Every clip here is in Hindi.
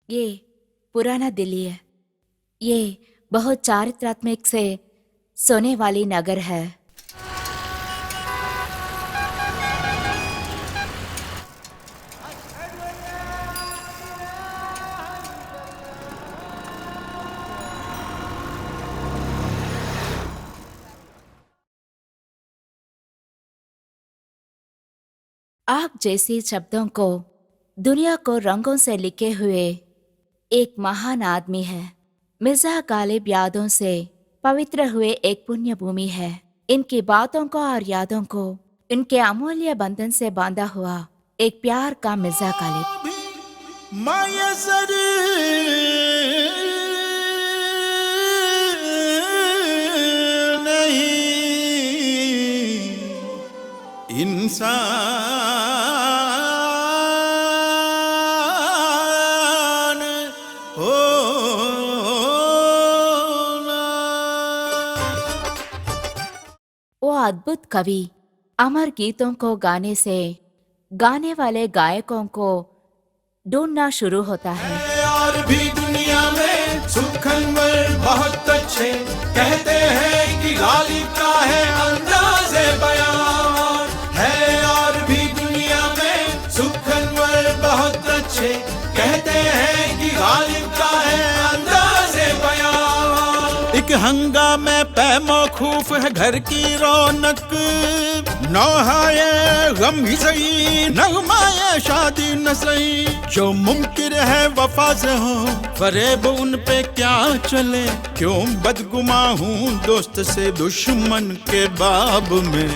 ये पुराना दिल्ली है। ये बहुत चारित्रात्मक से सोने वाली नगर है। आप जैसे शब्दों को दुनिया को रंगों से लिखे हुए एक महान आदमी है। मिर्जा गालिब यादों से पवित्र हुए एक पुण्य भूमि है। इनकी बातों को और यादों को इनके अमूल्य बंधन से बांधा हुआ एक प्यार का मिर्जा गालिब। इंसान होना। वो अद्भुत कवि अमर गीतों को गाने से गाने वाले गायकों को ढूंढना शुरू होता है। और भी दुनिया में सुखनवर बहुत अच्छे कहते हैं कि गालिब का है अंदाज़े बयान है। और भी दुनिया में सुखनवर बहुत अच्छे कहते हैं कि गालिब का है अंदाज़े बयान। एक हंगामे पे मौखूफ है घर की रौनक, नौहाए गम ही सही नगमाए शादी न सही। जो मुमकिन है वफा से हो फरेब उन पे क्या चले। क्यों बदगुमा हूँ दोस्त से दुश्मन के बाब में।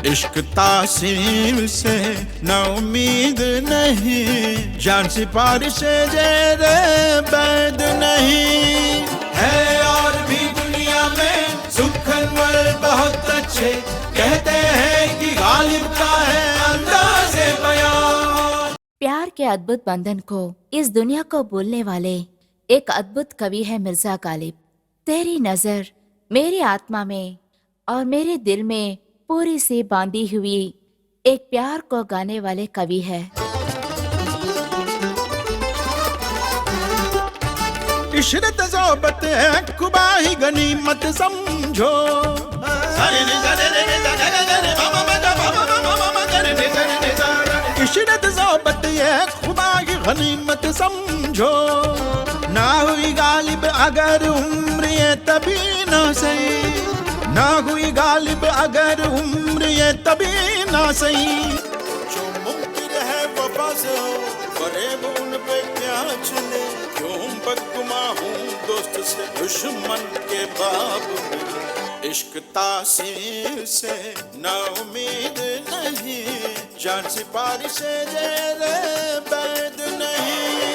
इश्क तासीर से न उम्मीद नहीं, जान सिपारिश से जेरे बैद नहीं है। और भी दुनिया में सुखनवर बहुत अच्छे कहते हैं कि गालिब का है अंदाज़े बयान। प्यार के अद्भुत बंधन को इस दुनिया को बोलने वाले एक अद्भुत कवि है मिर्जा गालिब। तेरी नजर मेरी आत्मा में और मेरे दिल में पूरी सी बांधी हुई एक प्यार को गाने वाले कवि है। इशरत ज़ौबत है खुबाही गनीमत समझो। इशरत ज़ौबत है खुबाही गनीमत समझो। ना हुई गालिब अगर उम्र ये तभी ना सही। ना हुई गालिब अगर उम्र ये तभी ना सही। जो मुमकिन है वफा से हो फरेब उन पे क्या चले। क्यों बदगुमा हूँ दोस्त से दुश्मन के बाब में। इश्क तासीर से ना उम्मीद नहीं, जान सिपारिश से जेरे बैद नहीं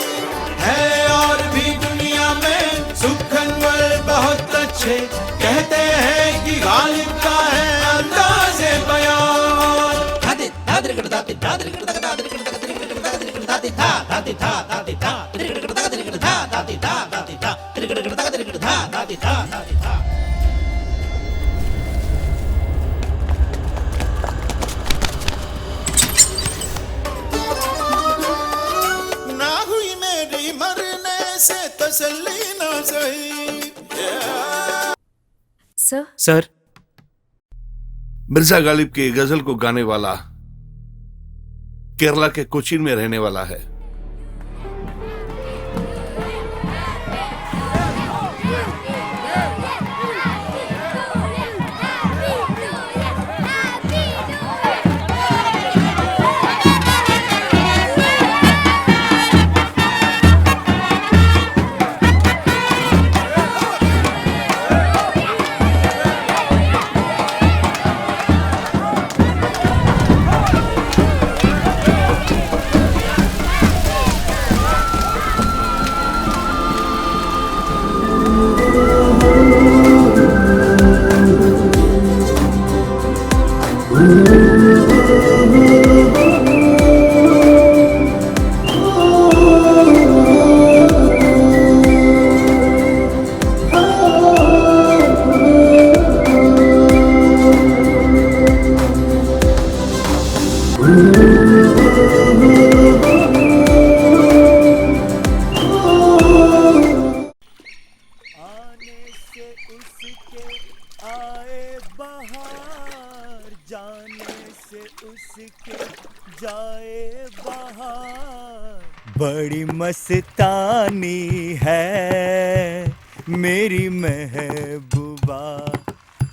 है। और भी दुनिया में सुखनवर बहुत अच्छे कहते हैं कि गालिब का है अंदाज़े बयान। ना हुई मेरी मरने से तसल्ली ना सही। सर, मिर्जा गालिब की गजल को गाने वाला केरला के कोचीन में रहने वाला है। आए बहार जाने से उसके जाए बहार। बड़ी मस्तानी है मेरी महबूबा,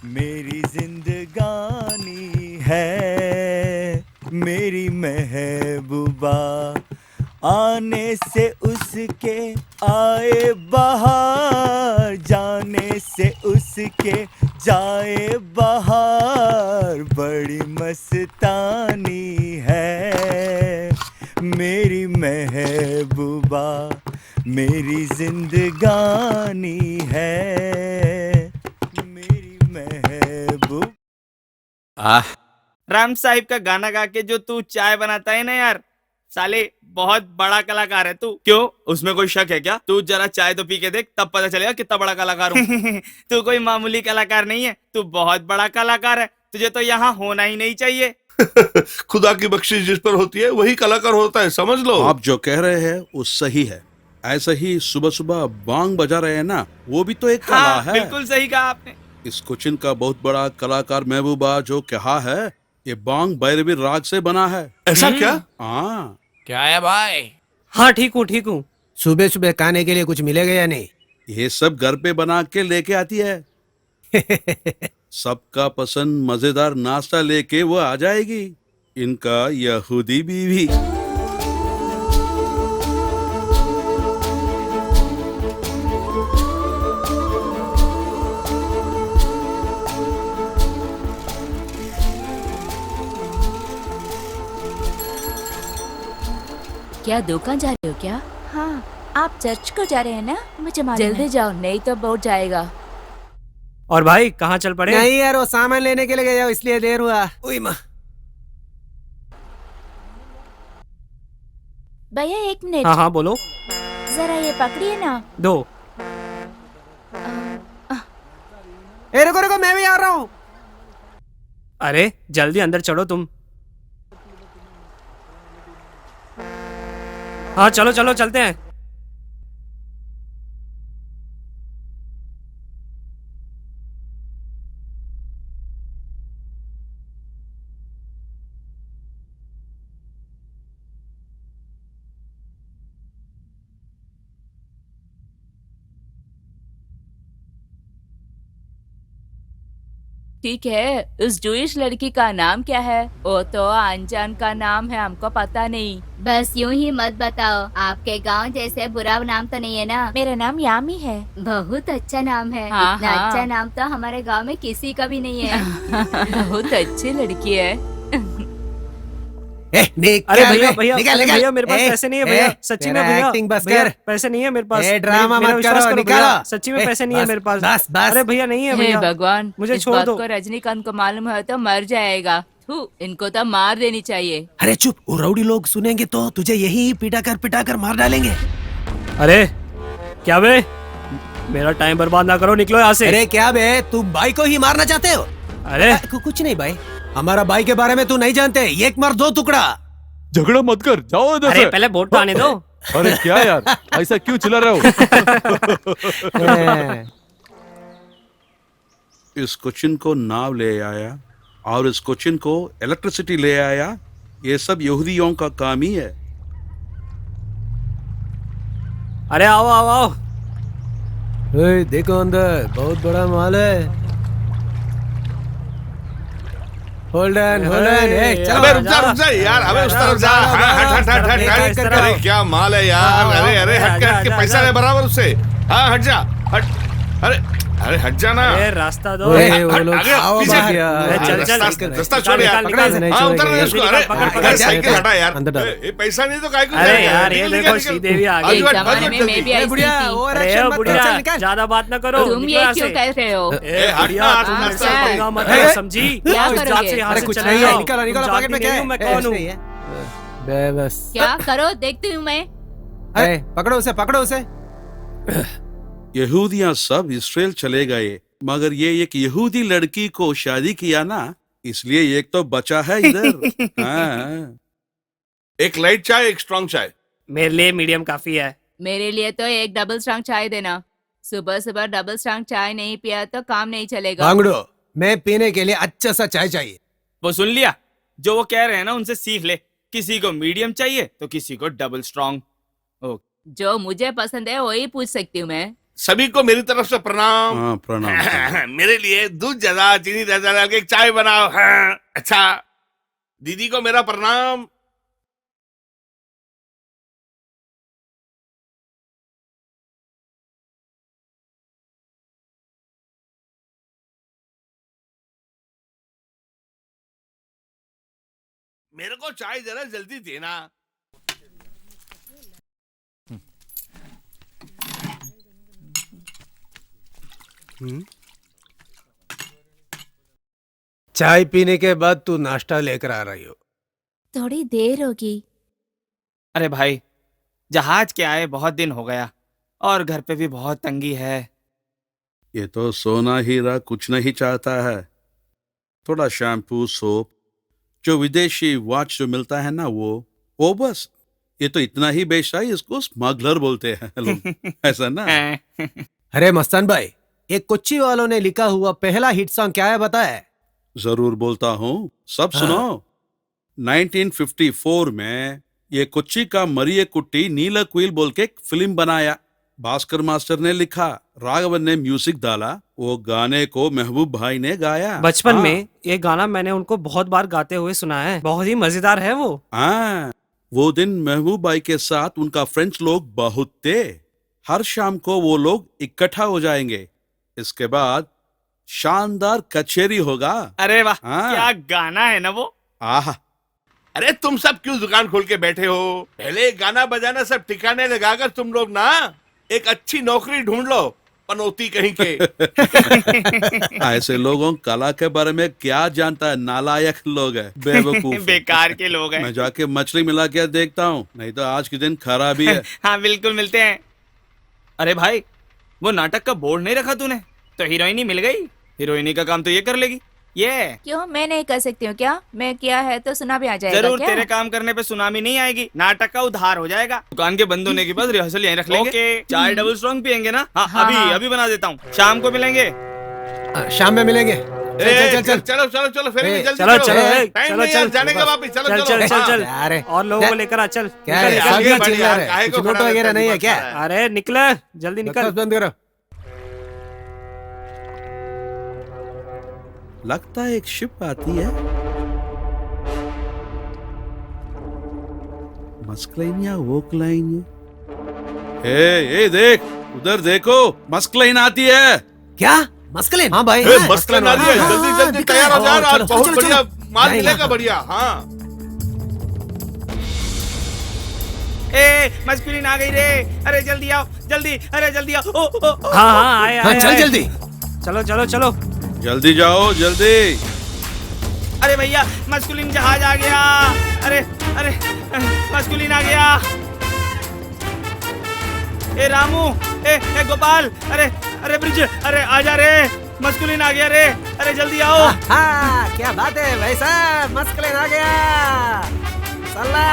मेरी जिंदगानी है मेरी महबूबा। आने से उसके आए बहार, जाने से उसके जाए बहार। बड़ी मस्तानी है मेरी महबूबा, मेरी जिंदगानी है मेरी महबूब। राम साहिब का गाना गा के जो तू चाय बनाता है ना यार, साले बहुत बड़ा कलाकार है तू। क्यों, उसमें कोई शक है क्या? तू जरा चाय तो पी के देख, तब पता चलेगा कितना बड़ा कलाकार हूँ। तू कोई मामूली कलाकार नहीं है, तू बहुत बड़ा कलाकार है। तुझे तो यहाँ होना ही नहीं चाहिए। खुदा की बख्शिश जिस पर होती है वही कलाकार होता है, समझ लो। आप जो कह रहे हैं वो सही है। ऐसा ही सुबह सुबह बांग बजा रहे हैं ना, वो भी तो एक कला हाँ, है। बिल्कुल सही कहा आपने। इस कोचिन का बहुत बड़ा कलाकार महबूबा जो कहा है, ये बांग भैरवी राग से बना है। ऐसा क्या? हाँ। क्या है भाई? हाँ ठीक हूँ ठीक हूँ। सुबह सुबह खाने के लिए कुछ मिलेगा या नहीं? ये सब घर पे बना के लेके आती है। सबका पसंद मजेदार नाश्ता लेके वो आ जाएगी, इनका यहूदी बीवी। क्या दुकान जा रहे हो क्या? हाँ, आप चर्च को जा रहे हैं ना? मुझे मालूम है। जल्दी जाओ, नहीं तो बहुत जाएगा। और भाई कहाँ चल पड़े? नहीं यार, वो सामान लेने के लिए गया इसलिए देर हुआ। उई माँ। भैया एक मिनट। हाँ हाँ बोलो। जरा ये पकड़िए ना। दो। ए रुको रुको, मैं भी आ रहा हूँ। अरे जल्दी अंदर चलो तुम। हाँ चलो चलो चलते हैं। ठीक है, उस जूइश लड़की का नाम क्या है? वो तो अनजान का नाम है, हमको पता नहीं। बस यूं ही मत बताओ, आपके गांव जैसे बुरा नाम तो नहीं है ना? मेरा नाम यामी है। बहुत अच्छा नाम है। हाँ, इतना हाँ। अच्छा नाम तो हमारे गांव में किसी का भी नहीं है। बहुत अच्छी लड़की है। ए, अरे भैया भैया भैया मेरे पास पैसे नहीं है भैया, सच्ची में भैया। एक्टिंग बस भैया कर। पैसे नहीं है मेरे पास। ड्रामा मेरा मत विश्वास करो, भैया, निकालो। सच्ची में पैसे नहीं है मेरे पास। बस बस। अरे भैया नहीं है हे भैया। भगवान, मुझे इस छोड़ बात दो। को रजनीकांत को मालूम है तो मर जाएगा। थू, इनको तो मार देनी चाहिए। अरे चुप, वो राउडी लोग सुनेंगे तो तुझे यही पिटा कर मार डालेंगे। अरे क्या बे, मेरा टाइम बर्बाद ना करो, निकलो यहाँ से। अरे क्या बे, तुम भाई को ही मारना चाहते हो? अरे कुछ नहीं भाई, हमारा भाई के बारे में तू नहीं जानते। एक मार दो टुकड़ा। झगड़ा मत कर, जाओ इधर अरे से। पहले वोट तो आने दो। अरे क्या यार, ऐसा क्यों चिल्ला रहे हो? इस कोचिन को नाव ले आया और इस कोचिन को इलेक्ट्रिसिटी ले आया, ये सब यहूदियों का काम ही है। अरे आओ आओ आओ। देखो अंदर बहुत बड़ा माल है। होल्ड ऑन चलो। अबे रुक जा यार, अबे उस तरफ जा। हट हट हट हट हट हट। अरे क्या माल है यार, अरे अरे हट के पैसा ले बराबर उससे। हाँ हट जा, हट। अरे अरे हट जाना। अरे रास्ता दो। रास्ता छोड़ यार, हाँ उतर इसको। अरे साइकिल हटा यार, ये पैसा नहीं तो काय को। अरे यार ये देखो श्रीदेवी आ गई। एक जमाने में मैं भी ऐसी थी। अरे बुढ़िया ज्यादा बात ना करो। तुम ये क्यों कह रहे हो? बुढ़िया तुम मेरे से पंगा मत लो, समझी? क्या इस करोगे? जात से यहाँ से कुछ चले नहीं जाओ। है, निकालो तुम पॉकेट में जानती क्या नहीं है? हूँ मैं कौन हूँ। बस क्या करो, देखती हूँ मैं। पकड़ो उसे। यहूदियां सब इस्राएल चले गए, मगर ये एक यहूदी लड़की को शादी किया ना, इसलिए एक तो बचा है इधर। हाँ। एक लाइट चाय, एक स्ट्रॉन्ग चाय। मेरे लिए मीडियम काफी है। मेरे लिए तो एक डबल स्ट्रॉन्ग चाय देना। सुबह सुबह डबल स्ट्रांग चाय नहीं पिया तो काम नहीं चलेगा। भांगड़ो, मैं पीने के लिए अच्छा सा चाय चाहिए। वो सुन लिया? जो वो कह रहे हैं ना उनसे सीख ले। किसी को मीडियम चाहिए तो किसी को डबल स्ट्रांग। जो मुझे पसंद है वही पूछ सकती हूँ मैं। सभी को मेरी तरफ से प्रणाम। हाँ, प्रणाम। मेरे लिए दूध ज्यादा चीनी ज्यादा डाल के एक चाय बनाओ। हाँ, अच्छा। दीदी को मेरा प्रणाम। मेरे को चाय जरा जल्दी देना। चाय पीने के बाद तू नाश्ता लेकर आ रही हो। थोड़ी देर होगी। अरे भाई, जहाज के आए बहुत दिन हो गया और घर पे भी बहुत तंगी है। ये तो सोना हीरा कुछ नहीं चाहता है। थोड़ा शैम्पू, सोप, जो विदेशी वॉच जो मिलता है ना वो बस। ये तो इतना ही बेचता है, इसको स्मगलर बोलते हैं लोग, ऐसा ना। अरे मस्तान भाई, ये कोच्चि वालों ने लिखा हुआ पहला हिट सॉन्ग क्या है बताए? जरूर बोलता हूँ, सब सुनो। 1954 में ये कोच्चि का मरिये कुट्टी नीला कुईल बोल के एक फिल्म बनाया। भास्कर मास्टर ने लिखा, राघवन ने म्यूजिक डाला। वो गाने को महबूब भाई ने गाया। बचपन में ये गाना मैंने उनको बहुत बार गाते हुए सुना है। बहुत ही मजेदार है वो। हाँ, वो दिन महबूब भाई के साथ उनका फ्रेंड्स लोग बहुत थे। हर शाम को वो लोग इकट्ठा हो जाएंगे। इसके बाद शानदार कचेरी होगा। अरे वाह, हाँ। क्या गाना है ना वो। आहा, अरे तुम सब क्यों दुकान खोल के बैठे हो? पहले गाना बजाना सब ठिकाने लगाकर तुम लोग ना एक अच्छी नौकरी ढूंढ लो, पनौती कहीं के। ऐसे लोगों कला के बारे में क्या जानता है? नालायक लोग है, बेवकूफ। बेकार के लोग हैं। मैं जाके मछली मिला के देखता हूँ, नहीं तो आज के दिन खराब ही है। हाँ बिल्कुल, मिलते हैं। अरे भाई, वो नाटक का बोर्ड नहीं रखा तूने? तो हीरोइनी मिल गई। हीरोइनी का काम तो ये कर लेगी। ये क्यों मैं नहीं कर सकती हूँ क्या? मैं किया है तो सुनामी आ जाएगा जरूर। क्या? तेरे काम करने पे सुनामी नहीं आएगी, नाटक का उद्धार हो जाएगा। दुकान के बंद होने के बाद रिहर्सल यहीं रख लेंगे। ओके, चाय डबल स्ट्रांग पियेंगे ना? हाँ, हाँ, अभी हाँ। अभी बना देता हूँ। शाम को मिलेंगे। शाम में मिलेंगे। चल चल चलो चलो चलो, फिर ए, जल्दी चलो करो। चलो ए, टाइम चलो नहीं यार, चल जाने का वापिस। चलो चल चल चल चल अरे और लोगों को लेकर आ। चल क्या है? निकल, सब निकल, चिल्ला रहे काहे हैं। को कुछ नोट खड़ा वगैरह रहता नहीं है है? क्या? अरे निकले, जल्दी निकल। बकवास बंद करो। लगता है एक शिप आती है। मस्कलाइन या वोकलाइन? ए देख, उधर देखो, मस्कलाइन आती है। क्या मस्कलिन? हाँ भाई, मस्कलिन आ रही है। जल्दी जल्दी तैयार हो जाओ, आज बहुत बढ़िया माल जाएगा। मिलेगा। बढ़िया। हाँ, मस्कुलिन आ गई रे। अरे जल्दी आओ, जल्दी। अरे जल्दी आओ। ओ, ओ, ओ, हाँ हाँ आए हाँ, आए चल आए। जल्दी। चलो चलो चलो। जल्दी जाओ, जल्दी। अरे भैया, मस्कुलिन जहाज आ गया। अरे अरे मस्कुलिन आ गया। ए रामू, ए गोपाल, अरे ब्रिज, अरे आजा रे, मस्कुलिन आ गया रे। अरे जल्दी आओ। हाँ, क्या बात है भाई साहब, मस्कलिन आ गया। सल्ला।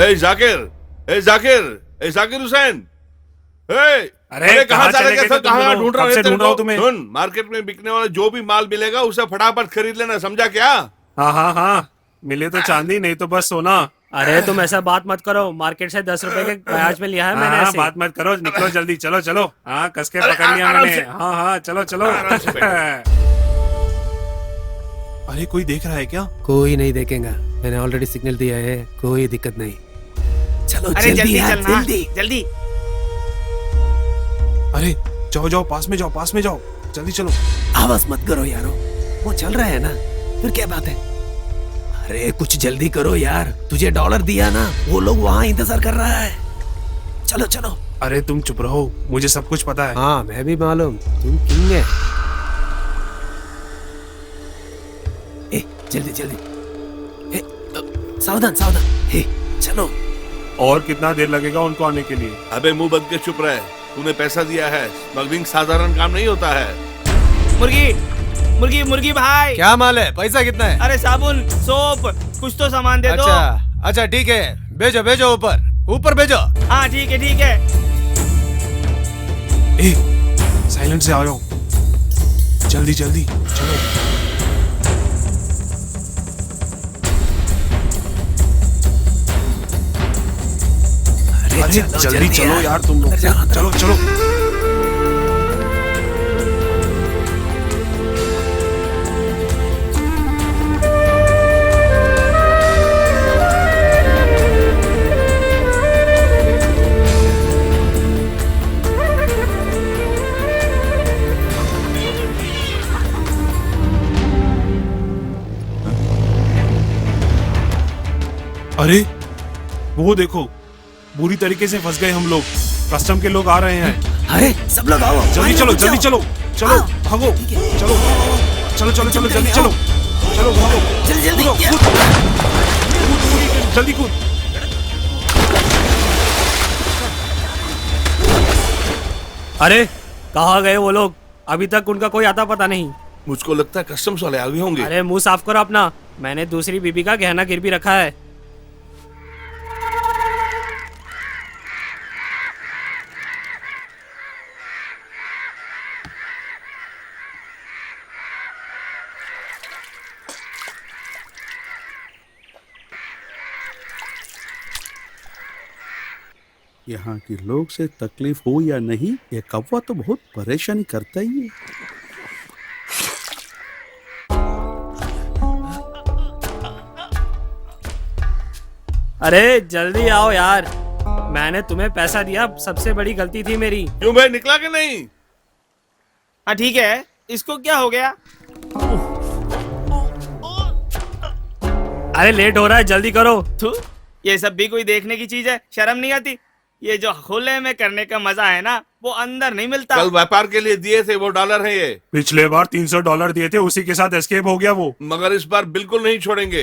ए जाकिर हुसैन। अरे कहाँ चले गए थे? कहाँ ढूंढ रहा है? ढूंढ रहा हूँ तुम्हें। सुन, मार्केट में बिकने वाला जो भी माल मिलेगा उसे फटाफट खरीद लेना, समझा क्या? हाँ हाँ हाँ, मिले तो चांदी, नहीं तो बस सोना। अरे तुम ऐसा बात मत करो। मार्केट से 10 रुपए के ब्याज में लिया है मैंने। हाँ, ऐसे बात मत करो, निकलो जल्दी। चलो चलो, हाँ कस के अरे, पकड़ लिया आराम मैंने। से। हाँ हाँ, चलो चलो। आराम से अरे कोई देख रहा है क्या? कोई नहीं देखेगा, मैंने ऑलरेडी सिग्नल दिया है, कोई दिक्कत नहीं। चलो अरे जल्दी यार, चलना, जल्दी। जल्दी। अरे जाओ जाओ, पास में जाओ, पास में जाओ, जल्दी चलो। आवाज मत करो यारो, वो चल रहा है ना, फिर क्या बात है? अरे कुछ जल्दी करो यार, तुझे डॉलर दिया ना, वो लोग वहाँ इंतजार कर रहा है। चलो चलो। अरे तुम चुप रहो, मुझे सब कुछ पता है। हाँ मैं भी मालूम, तुम किंग है। ए जल्दी जल्दी, ए सावधान सावधान। ए चलो। और कितना देर लगेगा उनको आने के लिए? अबे मुंह बंद के चुप रहे। तूने पैसा दिया है, स्मगलिंग साधारण काम नहीं होता है। मुर्गी मुर्गी मुर्गी भाई, क्या माल है? पैसा कितना है? अरे साबुन सोप कुछ तो सामान दे दो। अच्छा अच्छा ठीक है, भेजो भेजो, ऊपर ऊपर भेजो। हाँ ठीक है ठीक है। ए, साइलेंट से आ जाओ, जल्दी जल्दी चलो। अरे जल्दी चलो यार तुम लोग, चलो चलो। अरे वो देखो, बुरी तरीके से फंस गए हम लोग। कस्टम के लोग आ रहे हैं। अरे सब लोग आओ, जल्दी चलो जल्दी चलो, चलो भागो, चलो चलो चलो चलो जल्दी चलो, चलो भागो, जल्दी जल्दी कूदो, कूद, जल्दी कूद। अरे कहाँ गए वो लोग? अभी तक उनका कोई आता पता नहीं। मुझको लगता है कस्टम्स वाले आ गए होंगे। अरे मुंह साफ करो अपना, मैंने दूसरी बीबी का गहना गिरवी रखा है। यहाँ के लोग से तकलीफ हो या नहीं, ये कौवा तो बहुत परेशानी करता ही है। अरे जल्दी आओ यार, मैंने तुम्हें पैसा दिया, सबसे बड़ी गलती थी मेरी। क्यों भाई, निकला कि नहीं? हाँ ठीक है, इसको क्या हो गया? अरे लेट हो रहा है, जल्दी करो। तू ये सब भी कोई देखने की चीज है? शर्म नहीं आती? ये जो खुले में करने का मजा है ना, वो अंदर नहीं मिलता। कल व्यापार के लिए दिए थे वो डॉलर है ये। पिछले बार $300 दिए थे, उसी के साथ एस्केप हो गया वो। मगर इस बार बिल्कुल नहीं छोड़ेंगे।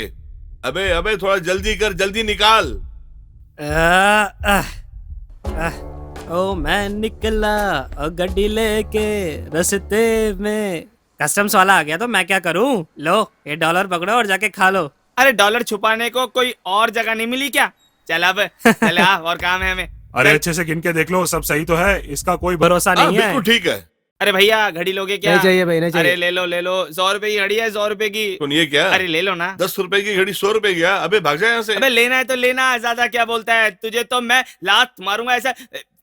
अबे अबे थोड़ा जल्दी कर, जल्दी निकाल। ओ मैं निकला और गड्डी लेके रस्ते में। कस्टम्स वाला आ गया तो मैं क्या करूं? लो ये डॉलर पकड़ो और जाके खा लो। अरे डॉलर छुपाने को कोई और जगह नहीं मिली क्या? चल अब चल आ, और काम है हमें। अरे अच्छे से गिन के देख लो, सब सही तो है, इसका कोई भरोसा नहीं है। बिल्कुल ठीक है। अरे भैया घड़ी लोगे क्या? नहीं चाहिए भाई, नहीं चाहिए। अरे ले लो ले लो, 100 रुपए की घड़ी है, 100 रुपए की। सुनिए क्या, अरे ले लो ना। 10 रुपए की घड़ी 100 रुपए गया। अबे भाग जाए यहाँ से। अबे लेना है तो लेना, ज्यादा क्या बोलता है? तुझे तो मैं लात मारूंगा ऐसा।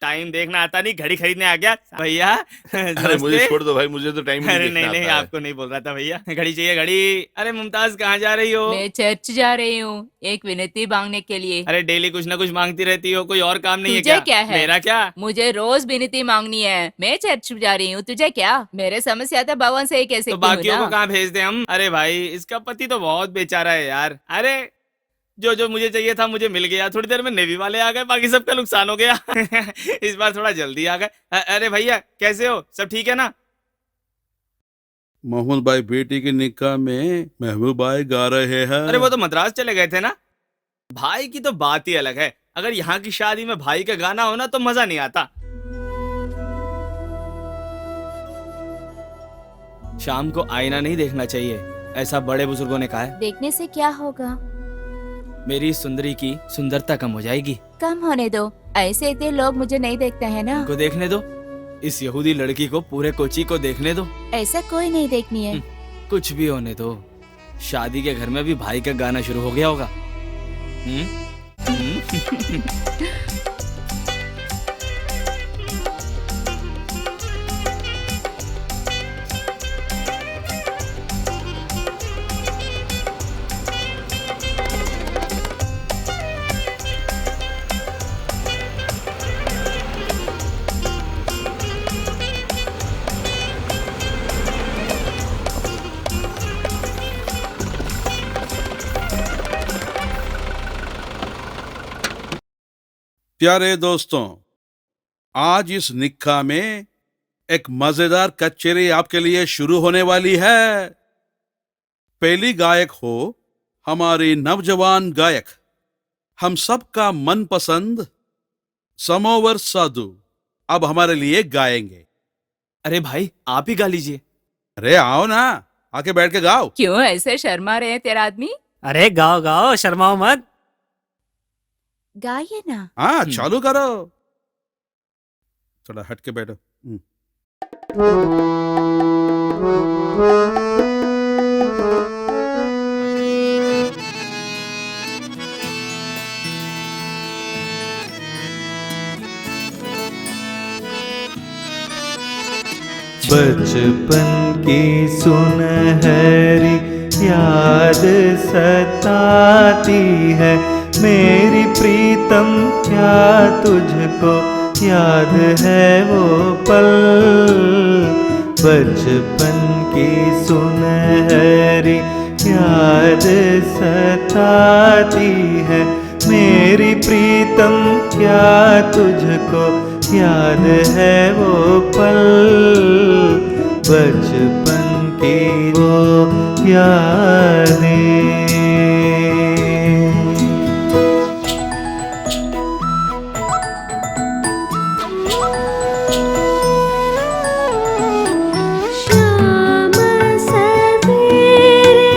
टाइम देखना आता नहीं, घड़ी खरीदने आ गया भैया। अरे मुझे छोड़ दो भाई, मुझे तो टाइम अरे नहीं नहीं, आपको नहीं बोल रहा था भैया, घड़ी चाहिए घड़ी। अरे मुमताज कहाँ जा रही हो? मैं चर्च जा रही हूँ एक विनती मांगने के लिए। अरे डेली कुछ ना कुछ मांगती रहती हो, कोई और काम नहीं है तुझे क्या? क्या है? मेरा क्या? मुझे रोज विनती मांगनी है। मैं चर्च जा रही हूँ, तुझे क्या? मेरे समस्या तो भगवान से ही कह तो सकती हूँ बाकियों को ना। कहाँ भेज दे हम? अरे भाई इसका पति तो बहुत बेचारा है यार। अरे जो जो मुझे चाहिए था मुझे मिल गया, थोड़ी देर में नेवी वाले आ गए, बाकी सबका नुकसान हो गया। इस बार थोड़ा जल्दी आ गए। अरे भैया कैसे हो, सब ठीक है ना? मोहम्मद भाई बेटी के निकाह में महबूब भाई गा रहे हैं। अरे वो तो मद्रास चले गए थे ना। भाई की तो बात ही अलग है। अगर यहाँ की शादी में भाई का गाना हो ना तो मजा नहीं आता। शाम को आईना नहीं देखना चाहिए, ऐसा बड़े बुजुर्गों ने कहा है। देखने से क्या होगा? मेरी सुंदरी की सुंदरता कम हो जाएगी। कम होने दो, ऐसे इतने लोग मुझे नहीं देखते हैं ना। को देखने दो, इस यहूदी लड़की को, पूरे कोची को देखने दो। ऐसा कोई नहीं देखनी है। कुछ भी होने दो, शादी के घर में भी भाई का गाना शुरू हो गया होगा। प्यारे दोस्तों, आज इस निक्का में एक मजेदार कचेरी आपके लिए शुरू होने वाली है। पहली गायक हो हमारी नौजवान गायक, हम सबका मनपसंद समोवर साधु। अब हमारे लिए गाएंगे। अरे भाई आप ही गा लीजिए। अरे आओ ना, आके बैठ के गाओ। क्यों ऐसे शर्मा रहे हैं तेरा आदमी? अरे गाओ गाओ, शर्माओ मत। गाइए ना। हाँ चालू करो, थोड़ा हट के बैठो। बचपन की सुनहरी याद सताती है मेरी प्रीतम, क्या तुझको याद है वो पल। बचपन की सुनहरी याद सताती है मेरी प्रीतम, क्या तुझको याद है वो पल। बचपन की वो यादें। श्याम सवेरे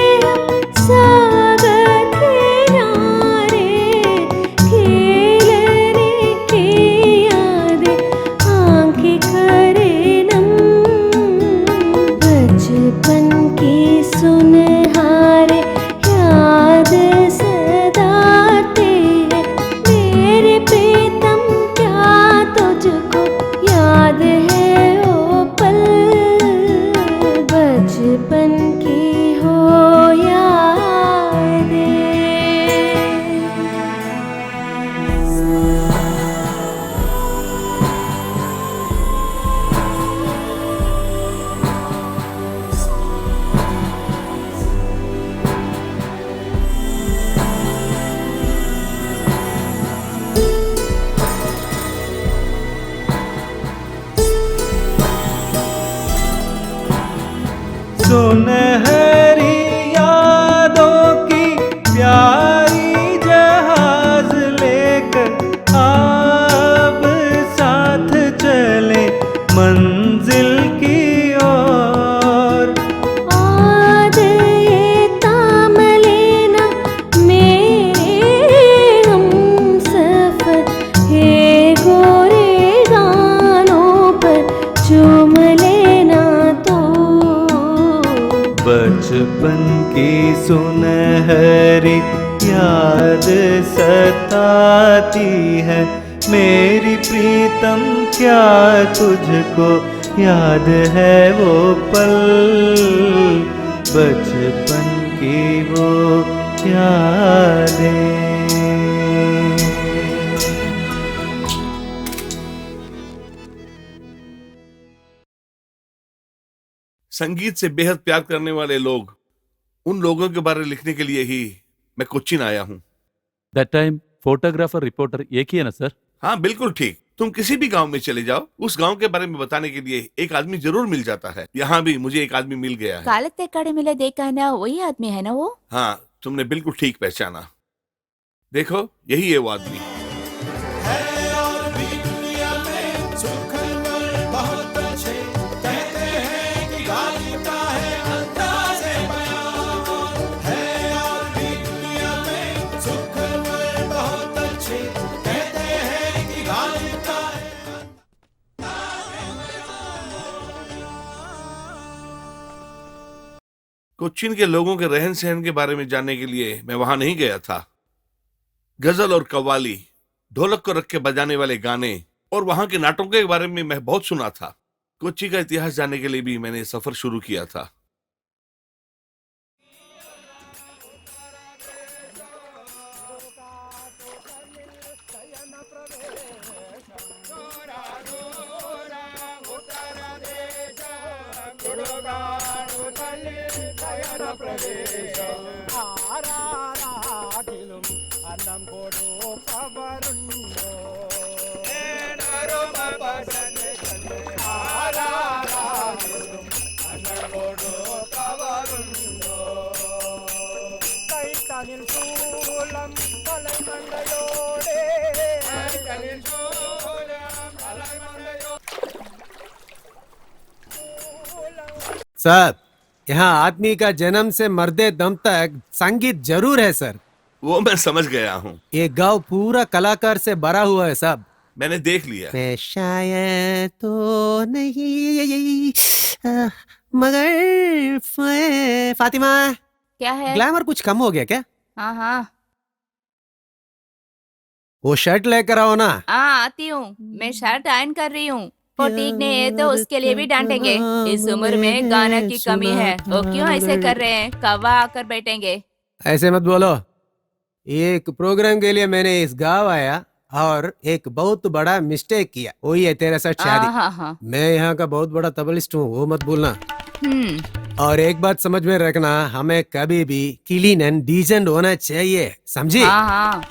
सागर किनारे खेलने की यादें आंखें करे नम। बचपन की सुनहरे याद सदाते हैं मेरे प्रीतम, क्या तुझको याद है वो पल। बचपन की हो यादें। सुनहरी यादों की प्यारी जहाज लेकर अब साथ चले मंजिल की ओर। आज ये ताम लेना मेरे हम सफर, हे गोरे गानों पर चूम लेना तो। बचपन की सुनहरी याद सताती है मेरी प्रीतम, क्या तुझको याद है वो पल। बचपन की वो यादें। संगीत से बेहद प्यार करने वाले लोग, उन लोगों के बारे में लिखने के लिए ही मैं कोच्चिन आया हूँ। दैट टाइम फोटोग्राफर रिपोर्टर एक ही है ना सर? हाँ बिल्कुल ठीक। तुम किसी भी गांव में चले जाओ, उस गांव के बारे में बताने के लिए एक आदमी जरूर मिल जाता है। यहाँ भी मुझे एक आदमी मिल गया है। कालते कड़े मिले देखा है ना, वही आदमी है ना वो? हाँ तुमने बिल्कुल ठीक पहचाना। देखो यही है वो आदमी। है और भी दुनिया में सुखनवर बहुत अच्छे, कहते हैं कि गालिब का है अंदाज़े बयान। है और भी दुनिया में सुखनवर बहुत अच्छे, कहते हैं कि गालिब का है। कोच्चिन के लोगों के रहन सहन के बारे में जानने के लिए मैं वहां नहीं गया था। गजल और कव्वाली, ढोलक को रख के बजाने वाले गाने और वहां के नाटकों के बारे में मैं बहुत सुना था। कोच्चि का इतिहास जानने के लिए भी मैंने सफर शुरू किया था। Thank you. सर, यहाँ आदमी का जन्म से मरदे दम तक संगीत जरूर है सर। वो मैं समझ गया हूँ, ये गांव पूरा कलाकार से भरा हुआ है साहब। मैंने देख लिया। मैं शायद तो नहीं मगर फातिमा, क्या है? ग्लैमर कुछ कम हो गया क्या? हाँ हाँ वो शर्ट लेकर आओ ना। हाँ आती हूँ, मैं शर्ट आयरन कर रही हूँ। वो ठीक नहीं है तो उसके लिए भी डांटेंगे। इस उम्र में गाना की कमी है, वो क्यों ऐसे कर रहे हैं? कवा आकर बैठेंगे। ऐसे मत बोलो। एक प्रोग्राम के लिए मैंने इस गांव आया और एक बहुत बड़ा मिस्टेक किया, वही है तेरे साथ शादी। हाँ हाँ मैं यहाँ का बहुत बड़ा तबलिस्ट हूँ, वो मत भूलना। और एक बात समझ में रखना, हमें कभी भी क्लीन एंड डिसेंट होना चाहिए, समझी? हाँ हाँ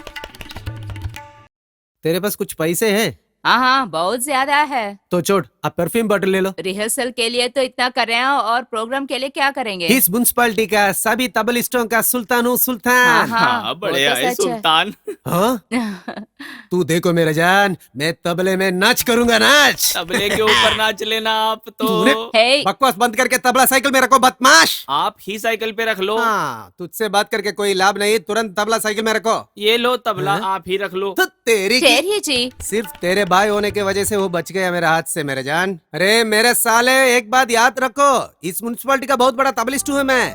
तेरे पास कुछ पैसे हैं? हाँ हाँ बहुत ज्यादा है। तो छोड़, अब परफ्यूम बॉटल ले लो। रिहर्सल के लिए तो इतना कर रहे हैं और प्रोग्राम के लिए क्या करेंगे? इस म्युनिसिपालिटी का सभी तबलिस्टों का सुल्तान हूँ, सुल्तान। हाँ बढ़िया वो तो है सच है। सुल्तान। हाँ? तू देखो मेरा जान, मैं तबले में नाच करूंगा, नाच। तबले के ऊपर नाच लेना आप तो। हे, बकवास बंद करके तबला साइकिल में रखो, बदमाश। आप ही साइकिल पे रख लो। हाँ, तुझसे बात करके कोई लाभ नहीं, तुरंत तबला साइकिल में रखो। ये लो तबला, हाँ? आप ही रख लो। तो तेरी की- चेरिए जी। सिर्फ तेरे भाई होने की वजह से वो बच गया मेरे हाथ से, मेरे जान। अरे मेरे साले, एक बात याद रखो, इस म्युनिसिपालिटी का बहुत बड़ा तबलिस्ट हूँ मैं।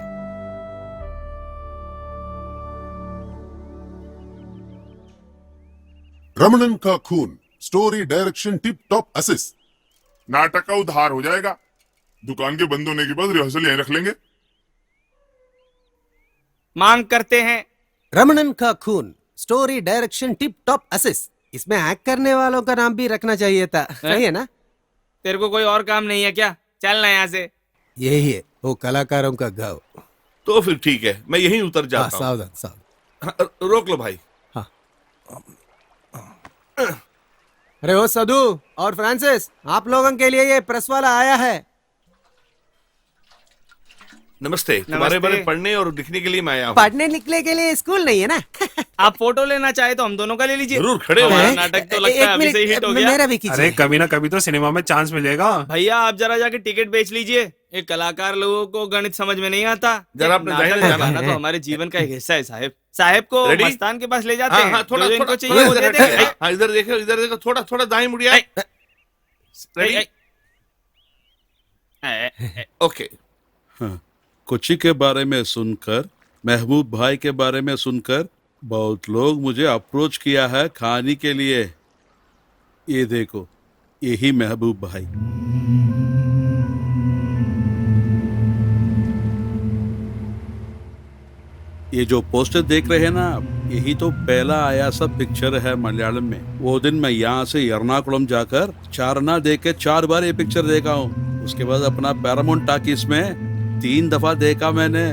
रमणन का खून, story direction tip top assist. नाटक का उद्धार हो जाएगा। दुकान के बंद होने के बाद रिहर्सल यहीं रख लेंगे। मांग करते हैं रमणन का खून, story direction tip top assist. इसमें एक्ट करने वालों का नाम भी रखना चाहिए था, सही है ना? तेरे को कोई और काम नहीं है क्या? चलना यहाँ से। यही है वो कलाकारों का गाँव। तो फिर ठीक है, मैं यहीं उतर जाता हूँ। सावधान सावधान। हाँ, रोक लो भाई। अरे ओ सदू और फ्रांसिस, आप लोगों के लिए ये प्रेस वाला आया है। नमस्ते। तुम्हारे बारे में पढ़ने और लिखने के लिए मैं आया हूँ। पढ़ने निकले के लिए स्कूल नहीं है ना? आप फोटो लेना चाहे तो हम दोनों का ले लीजिए। जरूर, खड़े हो। हमारा नाटक तो लगता है अभी से ही हिट हो गया। मेरा भी कीजिए। अरे कभी ना कभी तो सिनेमा में चांस मिलेगा। भैया आप जरा जाके टिकट बेच लीजिए। एक कलाकार लोगों को गणित समझ में नहीं आता। जरा अपने नाटक दाहिने जाना गाना तो हमारे जीवन का एक हिस्सा है साहब। साहब को Ready? मस्तान के पास ले जाते हाँ, हैं। हाँ, थोड़ा जो थोड़ा इनको चाहिए वो दे देंगे। हाँ, इधर देखो, इधर देखो, थोड़ा थोड़ा दाएं मुड़िया। रेडी? ओके। हाँ, कोची के बारे में सुनकर, महबूब भाई के बारे में सुनकर बहुत लोग मुझे अप्रोच किया है खाने के लिए। ये देखो, यही महबूब भाई। ये जो पोस्टर देख रहे हैं ना, यही तो पहला आया सब पिक्चर है मलयालम में। वो दिन मैं यहाँ से एर्नाकुलम जाकर चारना देख के 4 बार ये पिक्चर देखा हूँ। उसके बाद अपना पैरामाउंट टाकीज में 3 दफा देखा मैंने।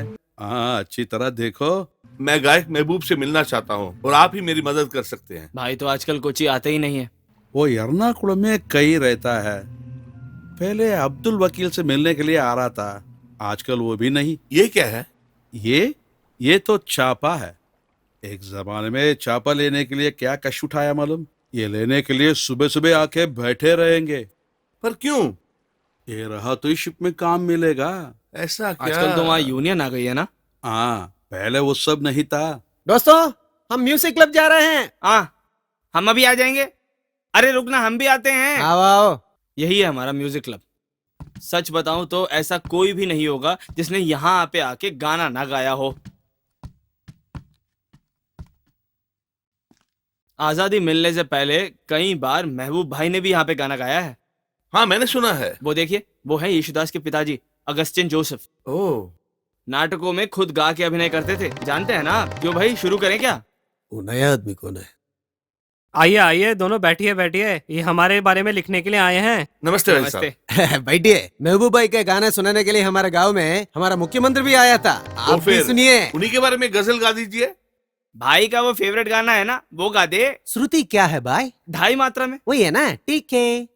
हाँ, अच्छी तरह देखो। मैं गायक महबूब से मिलना चाहता हूँ और आप ही मेरी मदद कर सकते हैं। भाई तो आजकल कोची आते ही नहीं है। वो एर्नाकुलम में कहीं रहता है। पहले अब्दुल वकील से मिलने के लिए आ रहा था, आजकल वो भी नहीं। ये क्या है? ये तो चापा है। एक जमाने में चापा लेने के लिए क्या कष्ट उठाया मालूम? ये लेने के लिए सुबह सुबह आके बैठे रहेंगे। पर क्यों? ये रहा तो इस शिप में काम मिलेगा। ऐसा क्या? आजकल तो वहाँ यूनियन आ गई है ना। हाँ, पहले वो सब नहीं था। दोस्तों, हम म्यूजिक क्लब जा रहे हैं। हाँ, हम अभी आ जाएंगे। अरे रुकना, हम भी आते हैं। आओ आओ। यही है हमारा म्यूजिक क्लब। सच बताऊं तो ऐसा कोई भी नहीं होगा जिसने यहाँ पे आके गाना ना गाया हो। आजादी मिलने से पहले कई बार महबूब भाई ने भी यहाँ पे गाना गाया है। हाँ, मैंने सुना है। वो देखिए, वो है यीशुदास के पिताजी अगस्टिन जोसेफ। ओह, नाटकों में खुद गा के अभिनय करते थे, जानते हैं ना? क्यों भाई, शुरू करें क्या? वो नया आदमी कौन है? आइए आइए, दोनों बैठिए बैठिए। ये हमारे बारे में लिखने के लिए आए हैं। नमस्ते भाई साहब। बैठिए। महबूब भाई के गाने सुनाने के लिए हमारे गांव में हमारा मुख्यमंत्री भी आया था। आप भी फिर सुनिए। उन्हीं के बारे में गजल गा दीजिए। भाई का वो फेवरेट गाना है ना, वो गा दे। श्रुति क्या है भाई? 2.5 मात्रा में। वही है ना? ठीक है।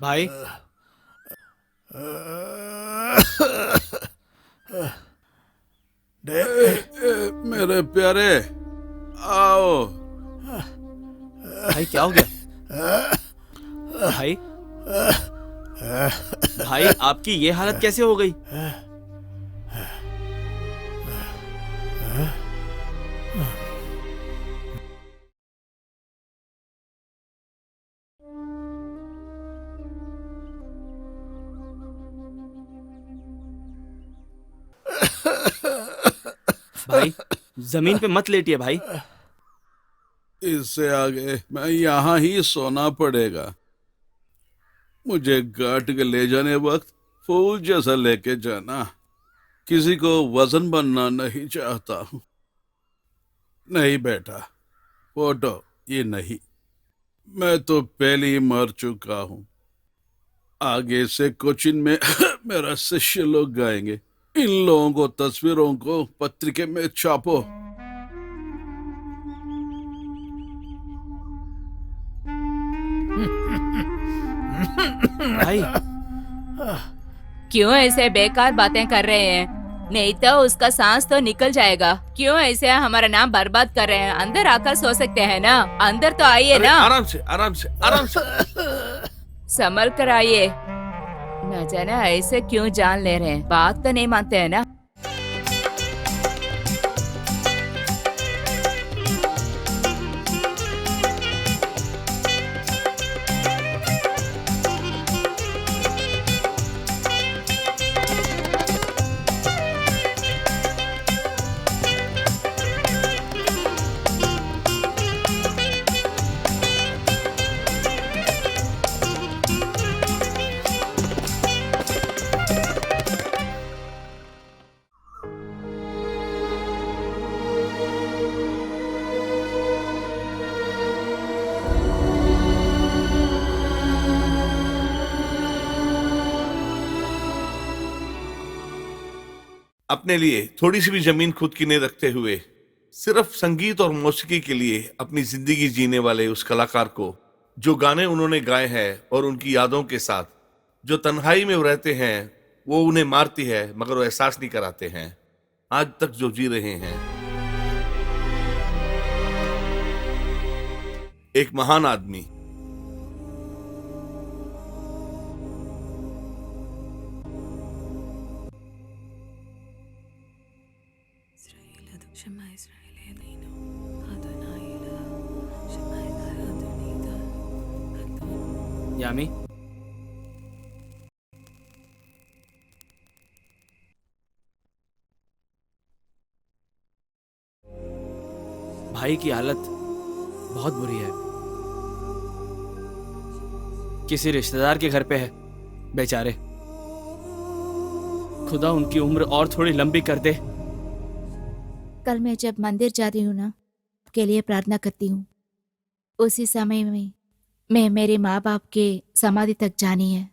भाई मेरे प्यारे आओ। भाई क्या हो गया? भाई भाई आपकी ये हालत कैसे हो गई? भाई जमीन पे मत लेटिए भाई। इससे आगे मैं यहाँ ही सोना पड़ेगा। मुझे घाट के ले जाने वक्त फूल जैसा लेके जाना। किसी को वजन बनना नहीं चाहता हूँ। नहीं बेटा, फोटो ये नहीं। मैं तो पहले ही मर चुका हूँ। आगे से कोचिन में मेरा शिष्य लोग गाएंगे। इन लोगों को तस्वीरों को पत्रिका में छापो। भाई क्यों ऐसे बेकार बातें कर रहे हैं? नहीं तो उसका सांस तो निकल जाएगा। क्यों ऐसे हमारा नाम बर्बाद कर रहे हैं? अंदर आकर सो सकते हैं ना? अंदर तो आइए ना। आराम से आराम से आराम से। संभल कर आइए। न जाने ऐसे क्यों जान ले रहे हैं। बात तो नहीं मानते हैं ना। अपने लिए थोड़ी सी भी जमीन खुद की नहीं रखते हुए सिर्फ संगीत और मौसीकी के लिए अपनी जिंदगी जीने वाले उस कलाकार को, जो गाने उन्होंने गाए हैं और उनकी यादों के साथ जो तन्हाई में वो रहते हैं, वो उन्हें मारती है मगर वो एहसास नहीं कराते हैं। आज तक जो जी रहे हैं। एक महान आदमी यामी, भाई की हालत बहुत बुरी है। किसी रिश्तेदार के घर पे है बेचारे। खुदा उनकी उम्र और थोड़ी लंबी कर दे। कल मैं जब मंदिर जाती हूँ ना, के लिए प्रार्थना करती हूँ, उसी समय में मैं मेरे माँ बाप के समाधि तक जानी है।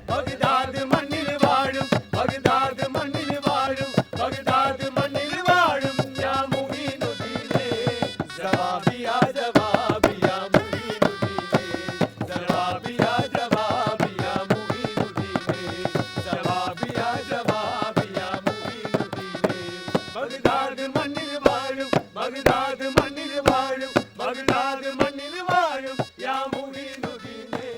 बगदाद मण्णिल वाळुम, बगदाद मण्णिल वाळुम, बगदाद मण्णिल वाळुम, या मुईनुद्दीने जवाबिया जवाबिया मुईनुद्दीने जवाबिया जवाबिया मुईनुद्दीने जवाबिया जवाबिया मुईनुद्दीने बगदाद मण्णिल वाळुम, बगदाद मण्णिल वाळुम, बगदाद मण्णिल वाळुम, या मुईनुद्दीने।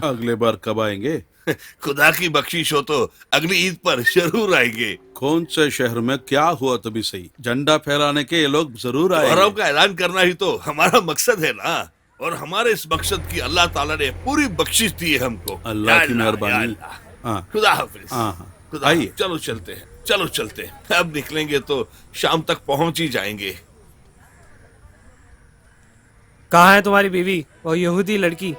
अगले बार कब आएंगे? खुदा की बख्शिश हो तो अगली ईद पर जरूर आएंगे। कौन से शहर में क्या हुआ तभी सही, झंडा फहराने के ये लोग जरूर आएंगे। गौरव का ऐलान करना ही तो हमारा मकसद है ना, और हमारे इस मकसद की अल्लाह ताला ने पूरी बख्शिश दी है हमको। अल्लाह की मेहरबानी। या हाँ खुदा हाफिज। हाँ, खुदा आइए। हाफिज। चलो चलते हैं, चलो चलते हैं। अब निकलेंगे तो शाम तक पहुंच ही जाएंगे। कहाँ है तुम्हारी बीवी, वो यहूदी लड़की?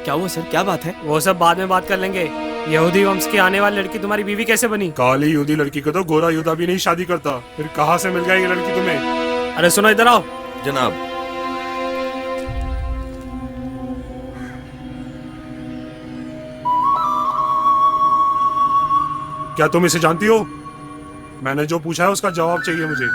क्या हुआ सर, क्या बात है? वो सब बाद में बात कर लेंगे। यहूदी वंश की आने वाली लड़की तुम्हारी बीवी कैसे बनी? काली यहूदी लड़की को तो गोरा यहूदा भी नहीं शादी करता, फिर कहाँ से मिल गई ये लड़की तुम्हें? अरे सुनो, इधर आओ। जनाब, क्या तुम इसे जानती हो? मैंने जो पूछा है उसका जवाब चाहिए मुझे।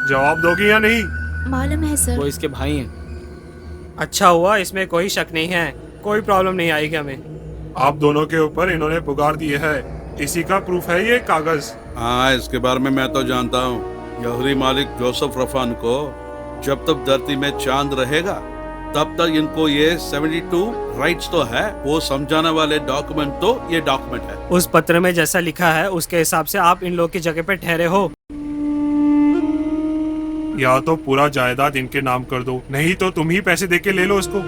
जवाब दोगी या नहीं? मालूम है सर। वो इसके भाई हैं। अच्छा हुआ, इसमें कोई शक नहीं है, कोई प्रॉब्लम नहीं आएगी हमें। आप दोनों के ऊपर इन्होंने पुकार दिए है, इसी का प्रूफ है ये कागज। हाँ, इसके बारे में मैं तो जानता हूँ। यहूदी मालिक जोसेफ रफान को जब तक धरती में चांद रहेगा तब तक इनको ये 72 राइट्स तो है, वो समझाने वाले डॉक्यूमेंट तो ये डॉक्यूमेंट है। उस पत्र में जैसा लिखा है उसके हिसाब से आप इन लोग की जगह पे ठहरे हो। या तो पूरा जायदाद इनके नाम कर दो, नहीं तो तुम ही पैसे देके ले लो इसको।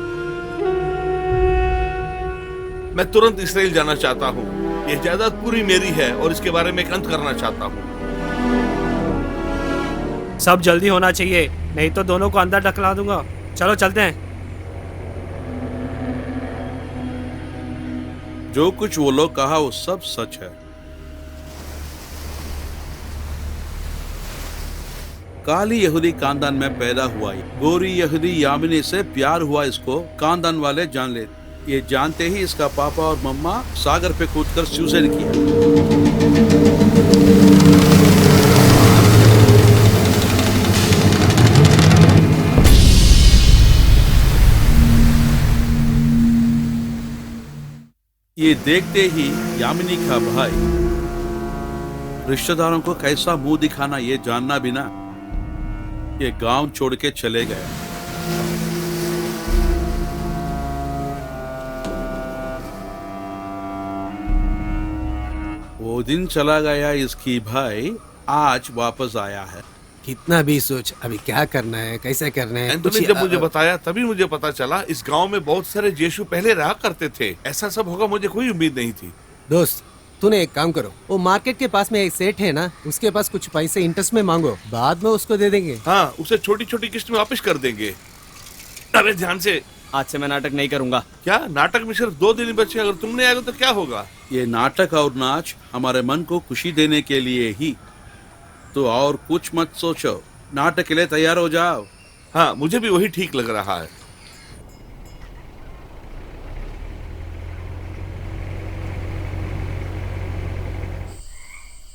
मैं तुरंत इसराइल जाना चाहता हूँ। ये जायदाद पूरी मेरी है और इसके बारे में एक अंत करना चाहता हूँ। सब जल्दी होना चाहिए, नहीं तो दोनों को अंदर ढकला दूंगा। चलो चलते हैं। जो कुछ वो लोग कहा वो सब सच है। काली यहूदी खानदान में पैदा हुआ, गोरी यहूदी यामिनी से प्यार हुआ, इसको खानदान वाले जान ले। ये जानते ही इसका पापा और मम्मा सागर पे कूदकर सुसाइड किया। ये देखते ही यामिनी का भाई रिश्तेदारों को कैसा मुंह दिखाना ये जानना बिना ये गांव छोड़ के चले गए। वो दिन चला गया, इसकी भाई आज वापस आया है। कितना भी सोच, अभी क्या करना है, कैसे करना है। एंथोनी जब मुझे बताया तभी मुझे पता चला इस गांव में बहुत सारे यीशु पहले रहा करते थे। ऐसा सब होगा मुझे कोई उम्मीद नहीं थी। दोस्त, तूने एक काम करो, वो मार्केट के पास में एक सेठ है ना, उसके पास कुछ पैसे इंटरेस्ट में मांगो, बाद में उसको दे देंगे। हाँ, उसे छोटी छोटी किस्त में वापस कर देंगे। अरे ध्यान से, आज से मैं नाटक नहीं करूंगा। क्या नाटक में सिर्फ 2 दिन बचे, अगर तुम नहीं आए तो क्या होगा? ये नाटक और नाच हमारे मन को खुशी देने के लिए ही, तो और कुछ मत सोचो। नाटक के लिए तैयार हो जाओ। हाँ, मुझे भी वही ठीक लग रहा है।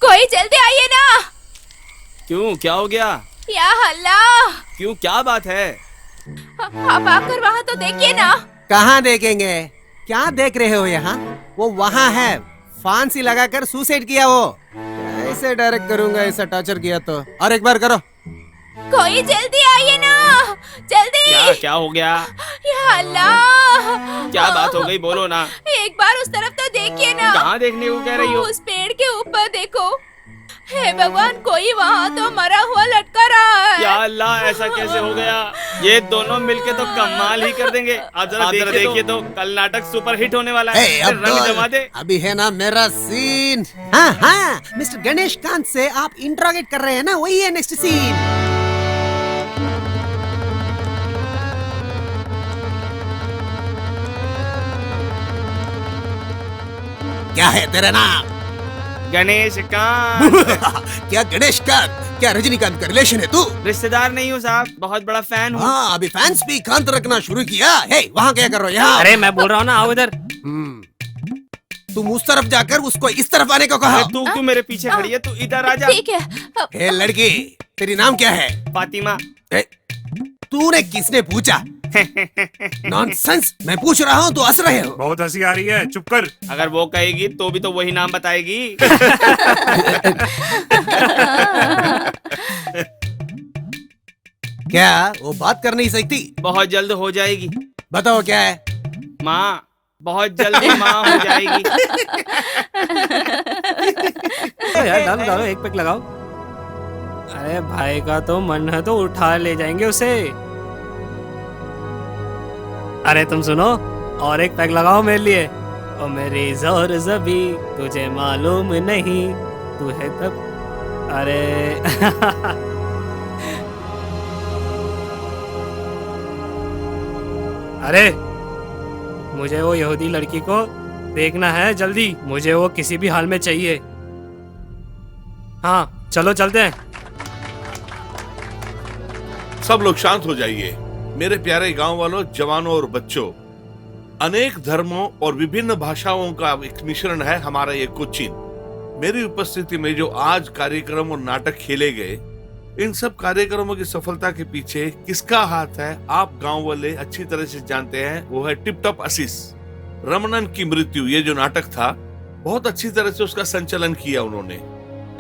कोई जल्दी आइए ना। क्यों, क्या हो गया? या अल्लाह, क्यों, क्या बात है? आप आकर वहाँ तो देखिए ना। कहाँ देखेंगे, क्या देख रहे हो यहाँ? वो वहाँ है, फांसी लगाकर सुसाइड किया। वो कैसे डायरेक्ट करूंगा, ऐसा टॉर्चर किया तो। और एक बार करो। कोई जल्दी आइए ना, जल्दी। क्या हो गया? या अल्लाह, क्या बात हो गई, बोलो ना। एक बार उस तरफ तो देखिए ना। कहाँ देखने को कह रही हो? उस पेड़ के ऊपर देखो। हे भगवान, कोई वहाँ तो मरा हुआ लटका रहा है। या अल्लाह, ऐसा कैसे हो गया? ये दोनों मिलके तो कमाल ही कर देंगे। आप जरा देखिए तो कल नाटक सुपर हिट होने वाला है। रंग जमा दे। अभी है ना मेरा सीन। हाँ हाँ, मिस्टर गणेश कांत से आप इंट्रोगेट कर रहे हैं ना, वही है नेक्स्ट सीन। क्या है तेरा नाम? गणेश कांत। क्या गणेश कांत? क्या रजनीकांत का रिलेशन है तू? रिश्तेदार नहीं हूँ साहब, बहुत बड़ा फैन हूँ। हाँ, अभी फैंस भी कांत रखना शुरू किया। हे, वहाँ क्या कर रहे हो यहाँ? अरे मैं बोल रहा हूँ ना, आओ इधर। तुम उस तरफ जाकर उसको इस तरफ आने को कहा। तू क्यों मेरे पीछे खड़ी है? तू इधर आ जा। ठीक है। हे लड़की, तेरी नाम क्या है? फातिमा। तूने किसने पूछा? नॉनसेंस, मैं पूछ रहा हूँ तो हंस रहे हो। बहुत हंसी आ रही है, चुप कर। अगर वो कहेगी तो भी तो वही नाम बताएगी। क्या वो बात कर नहीं सकती? बहुत जल्द हो जाएगी। बताओ क्या है? माँ, बहुत जल्दी माँ हो जाएगी। यार डालो डालो, एक पैक लगाओ। अरे भाई का तो मन है तो उठा ले जाएंगे उसे। अरे तुम सुनो, और एक पैक लगाओ मेरे लिए। ओ मेरी जोर जबी तुझे मालूम नहीं, तू है तब। अरे अरे मुझे वो यहूदी लड़की को देखना है जल्दी, मुझे वो किसी भी हाल में चाहिए। हाँ चलो चलते हैं। सब लोग शांत हो जाइए। मेरे प्यारे गांव वालों, जवानों और बच्चों, अनेक धर्मों और विभिन्न भाषाओं का एक मिश्रण है हमारा ये कोचीन। मेरी उपस्थिति में जो आज कार्यक्रम और नाटक खेले गए, इन सब कार्यक्रमों की सफलता के पीछे किसका हाथ है आप गांव वाले अच्छी तरह से जानते हैं। वो है टिप टॉप असीस। रमनन की मृत्यु, ये जो नाटक था, बहुत अच्छी तरह से उसका संचालन किया उन्होंने।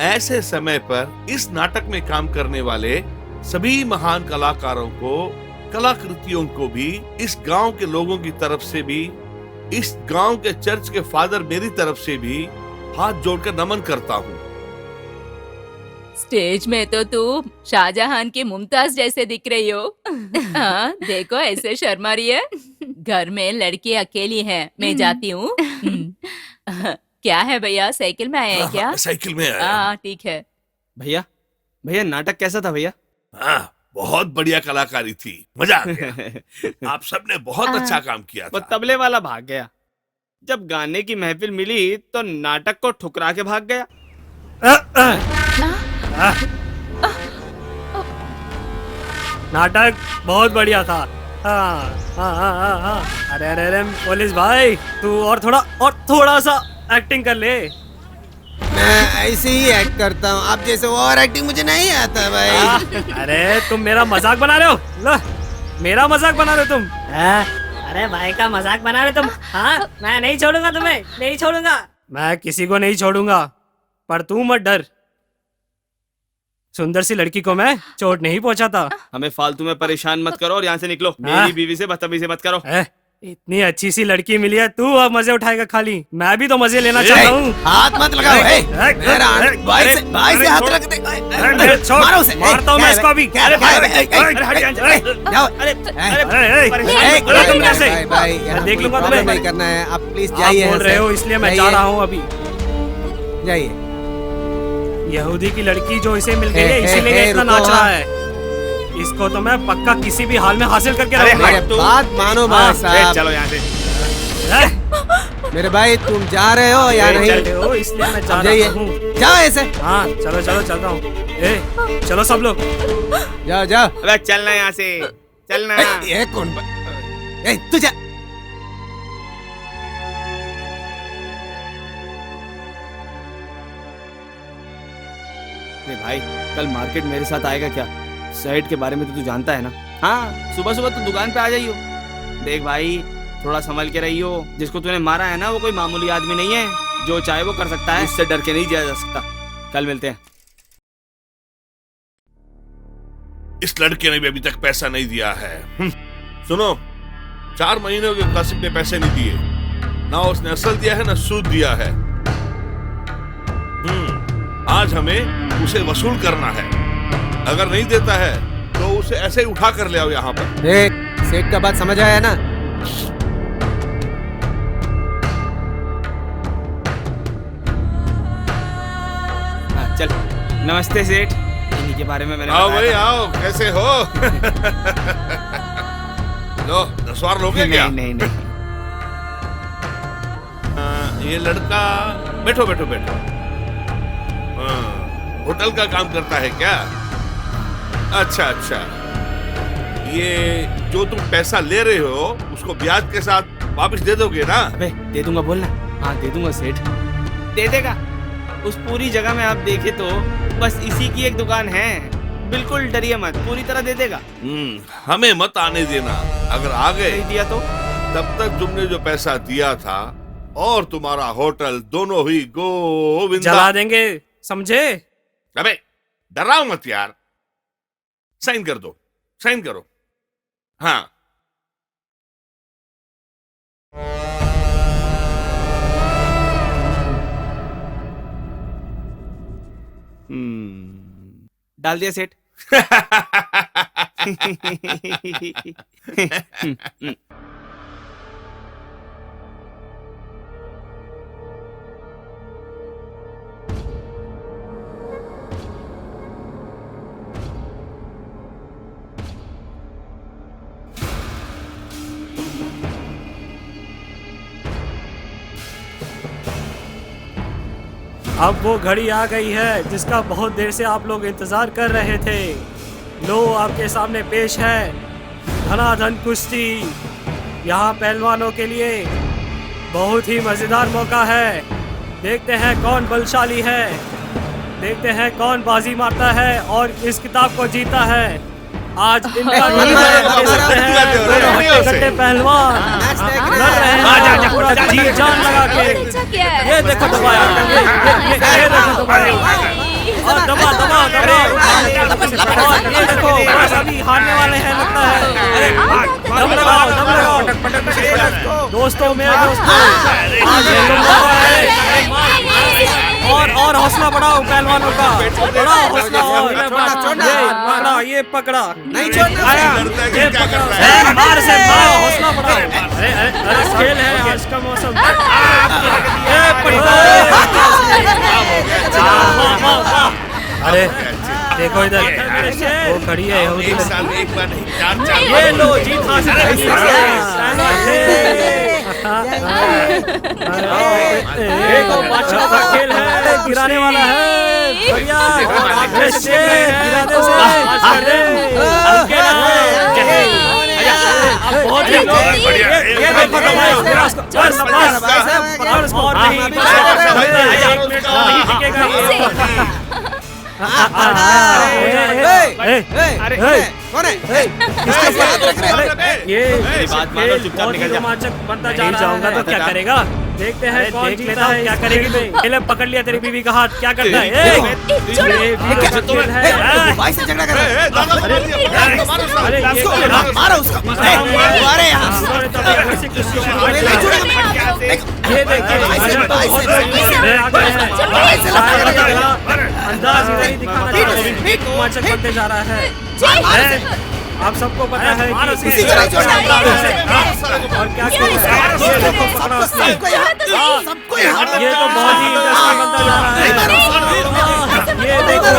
ऐसे समय पर इस नाटक में काम करने वाले सभी महान कलाकारों को, कलाकृतियों को भी इस गांव के लोगों की तरफ से भी, इस गांव के चर्च के फादर मेरी तरफ से भी हाथ जोड़कर नमन करता हूँ। स्टेज में तो तू शाहजहां की मुमताज जैसे दिख रही हो। हाँ, देखो ऐसे शर्मा रही है। घर में लड़की अकेली है, मैं जाती हूँ। क्या है भैया, साइकिल में आए हैं क्या? साइकिल में आया। हाँ ठीक है। भैया भैया नाटक कैसा था भैया? हाँ, बहुत बढ़िया कलाकारी थी, मजा आ गया। आप सबने बहुत अच्छा काम किया वो था। तबले वाला भाग गया। जब गाने की महफिल मिली तो नाटक को ठुकरा के भाग गया। नाटक बहुत बढ़िया था। हाँ हाँ हाँ हाँ हाँ। अरे अरे अरे पुलिस भाई, तू और थोड़ा सा एक्टिंग कर ले। मैं ऐसे ही एक्ट करता हूँ, आप जैसे ओवर एक्टिंग मुझे नहीं आता भाई। अरे तुम मेरा मजाक बना रहे हो? लो, मेरा मजाक बना रहे हो तुम? अरे भाई का मजाक बना रहे तुम? हाँ, मैं नहीं छोड़ूंगा तुम्हें, नहीं छोड़ूंगा। मैं किसी को नहीं छोड़ूंगा, पर तू मत डर। सुंदर सी लड़की को मैं चोट नहीं पहुंचाता। हमें फालतू में परेशान मत करो और यहाँ से निकलो। मेरी बीवी से बदतमीजी मत करो। इतनी अच्छी सी लड़की मिली है, तू अब मजे उठाएगा खाली। मैं भी तो मजे लेना चाहता हूँ। हाथ मत लगाओ। भाई से हाथ रख दे। मारो उसे। मारता हूँ मैं इसको अभी। जाओ देख लूंगा तुम्हें। नहीं करना है, आप प्लीज आप जाइए। बोल रहे हो इसलिए मैं जा रहा हूँ अभी। जाइए। यहूदी की लड़की जो इसे मिल गई है, इसीलिए ये इतना नाच रहा है। इसको तो मैं पक्का किसी भी हाल में हासिल करके रहूंगा। बात मानो भाई साहब। चलो यहाँ से। मेरे भाई तुम जा रहे हो या नहीं? हो इसलिए मैं जा रहा हूँ। जाओ ऐसे। हाँ चलो चलो चलता हूँ। चलो सब लोग जाओ जाओ। अबे चलना यहाँ से, चलना। ये कौन? तू जा। भाई कल मार्केट मेरे साथ आएगा क्या? सेट के बारे में तो तू जानता है ना। हाँ, सुबह सुबह तो दुकान पे आ जाइयो। देख भाई, थोड़ा संभल के रहियो। जिसको तूने मारा है ना, वो कोई मामूली आदमी नहीं है। जो चाहे वो कर सकता है, इससे डर के नहीं जाया जा सकता। कल मिलते हैं। इस लड़के ने भी अभी तक पैसा नहीं दिया है। सुनो, 4 महीनों के कासिम ने पैसे नहीं दिए। ना उसने असल दिया है ना सूद दिया है। आज हमें उसे वसूल करना है। अगर नहीं देता है तो उसे ऐसे ही उठा कर ले आओ यहाँ पर। सेठ का बात समझ आया ना? चल, नमस्ते सेठ। इन्हीं के बारे में मैंने आओ बताया भाई था। आओ, कैसे हो? लो, नस्वार लोगे क्या? नहीं नहीं। ये लड़का, बैठो बैठो बैठो। होटल का काम करता है क्या? अच्छा अच्छा। ये जो तुम पैसा ले रहे हो, उसको ब्याज के साथ वापस दे दोगे ना? अबे दे दूंगा, बोलना। हाँ दे दूंगा सेठ, दे देगा। उस पूरी जगह में आप देखे तो बस इसी की एक दुकान है। बिल्कुल डरिए मत, पूरी तरह दे देगा। हमें मत आने देना। अगर आ गए नहीं दिया तो तब तक तुमने जो पैसा दिया था और तुम्हारा होटल दोनों ही गोविंदा जला देंगे, समझे? अबे डराओ मत यार। साइन कर दो, साइन करो। हाँ डाल दिया सेठ। अब वो घड़ी आ गई है जिसका बहुत देर से आप लोग इंतजार कर रहे थे। लो आपके सामने पेश है धनाधन कुश्ती। यहाँ पहलवानों के लिए बहुत ही मजेदार मौका है। देखते हैं कौन बलशाली है, देखते हैं कौन बाजी मारता है और इस किताब को जीता है। आज इनका गट्टे पहलवान लड़ रहे हैं पूरा जी जान लगा के। ये देखो दबाया, ये देखो दबाया और दबा दबा दबा। और ये देखो बस अभी हारने वाले हैं लगता है। दम लगाओ दम लगाओ दोस्तों, मेरे दोस्तों आज ये लोग और हौसला बढ़ाओ पहलवानों का, बढ़ाओ हौसला। और ये पकड़ा नहीं छोड़ना, ये पकड़ा मार से बढ़ाओ, हौसला बढ़ाओ। अरे खेल है आज का मौसम। अरे देखो इधर वो खड़ी है यहूदी लड़की। ये लो जीत हासिल देखो बादशाह का खेल है, गिराने वाला है बढ़िया। गिराने से बहुत ही ये देखो रोमांचक बनता जा रहा है। तो क्या करेगा, देखते हैं कौन जीता है, क्या करेगी। पहले पकड़ लिया तेरी बीवी का हाथ, क्या करता है। भाई से झगड़ा कर रहा है। ये देखिए अंदाज नहीं दिखाना चाहिए, रोमांचक बनते जा रहा है। आप सबको पता है कि और क्या ये तो बहुत ही इंटरेस्टिंग बनता जा रहा है। ये देखो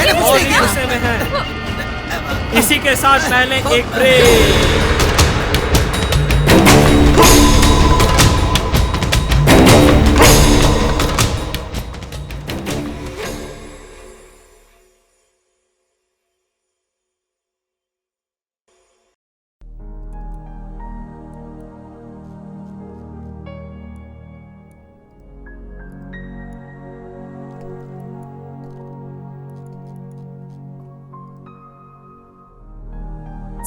ये बहुत ही गुस्से में है। इसी के साथ पहले एक ब्रेक।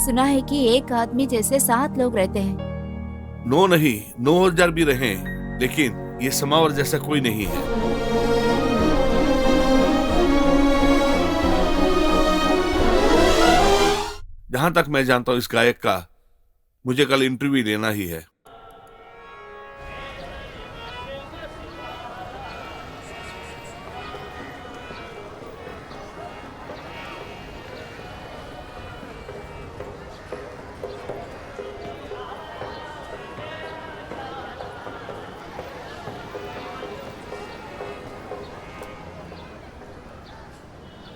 सुना है कि एक आदमी जैसे 7 लोग रहते हैं। 9 नहीं 9,000 भी रहे, लेकिन ये समावर जैसा कोई नहीं है। जहां तक मैं जानता हूं इस गायक का मुझे कल इंटरव्यू लेना ही है।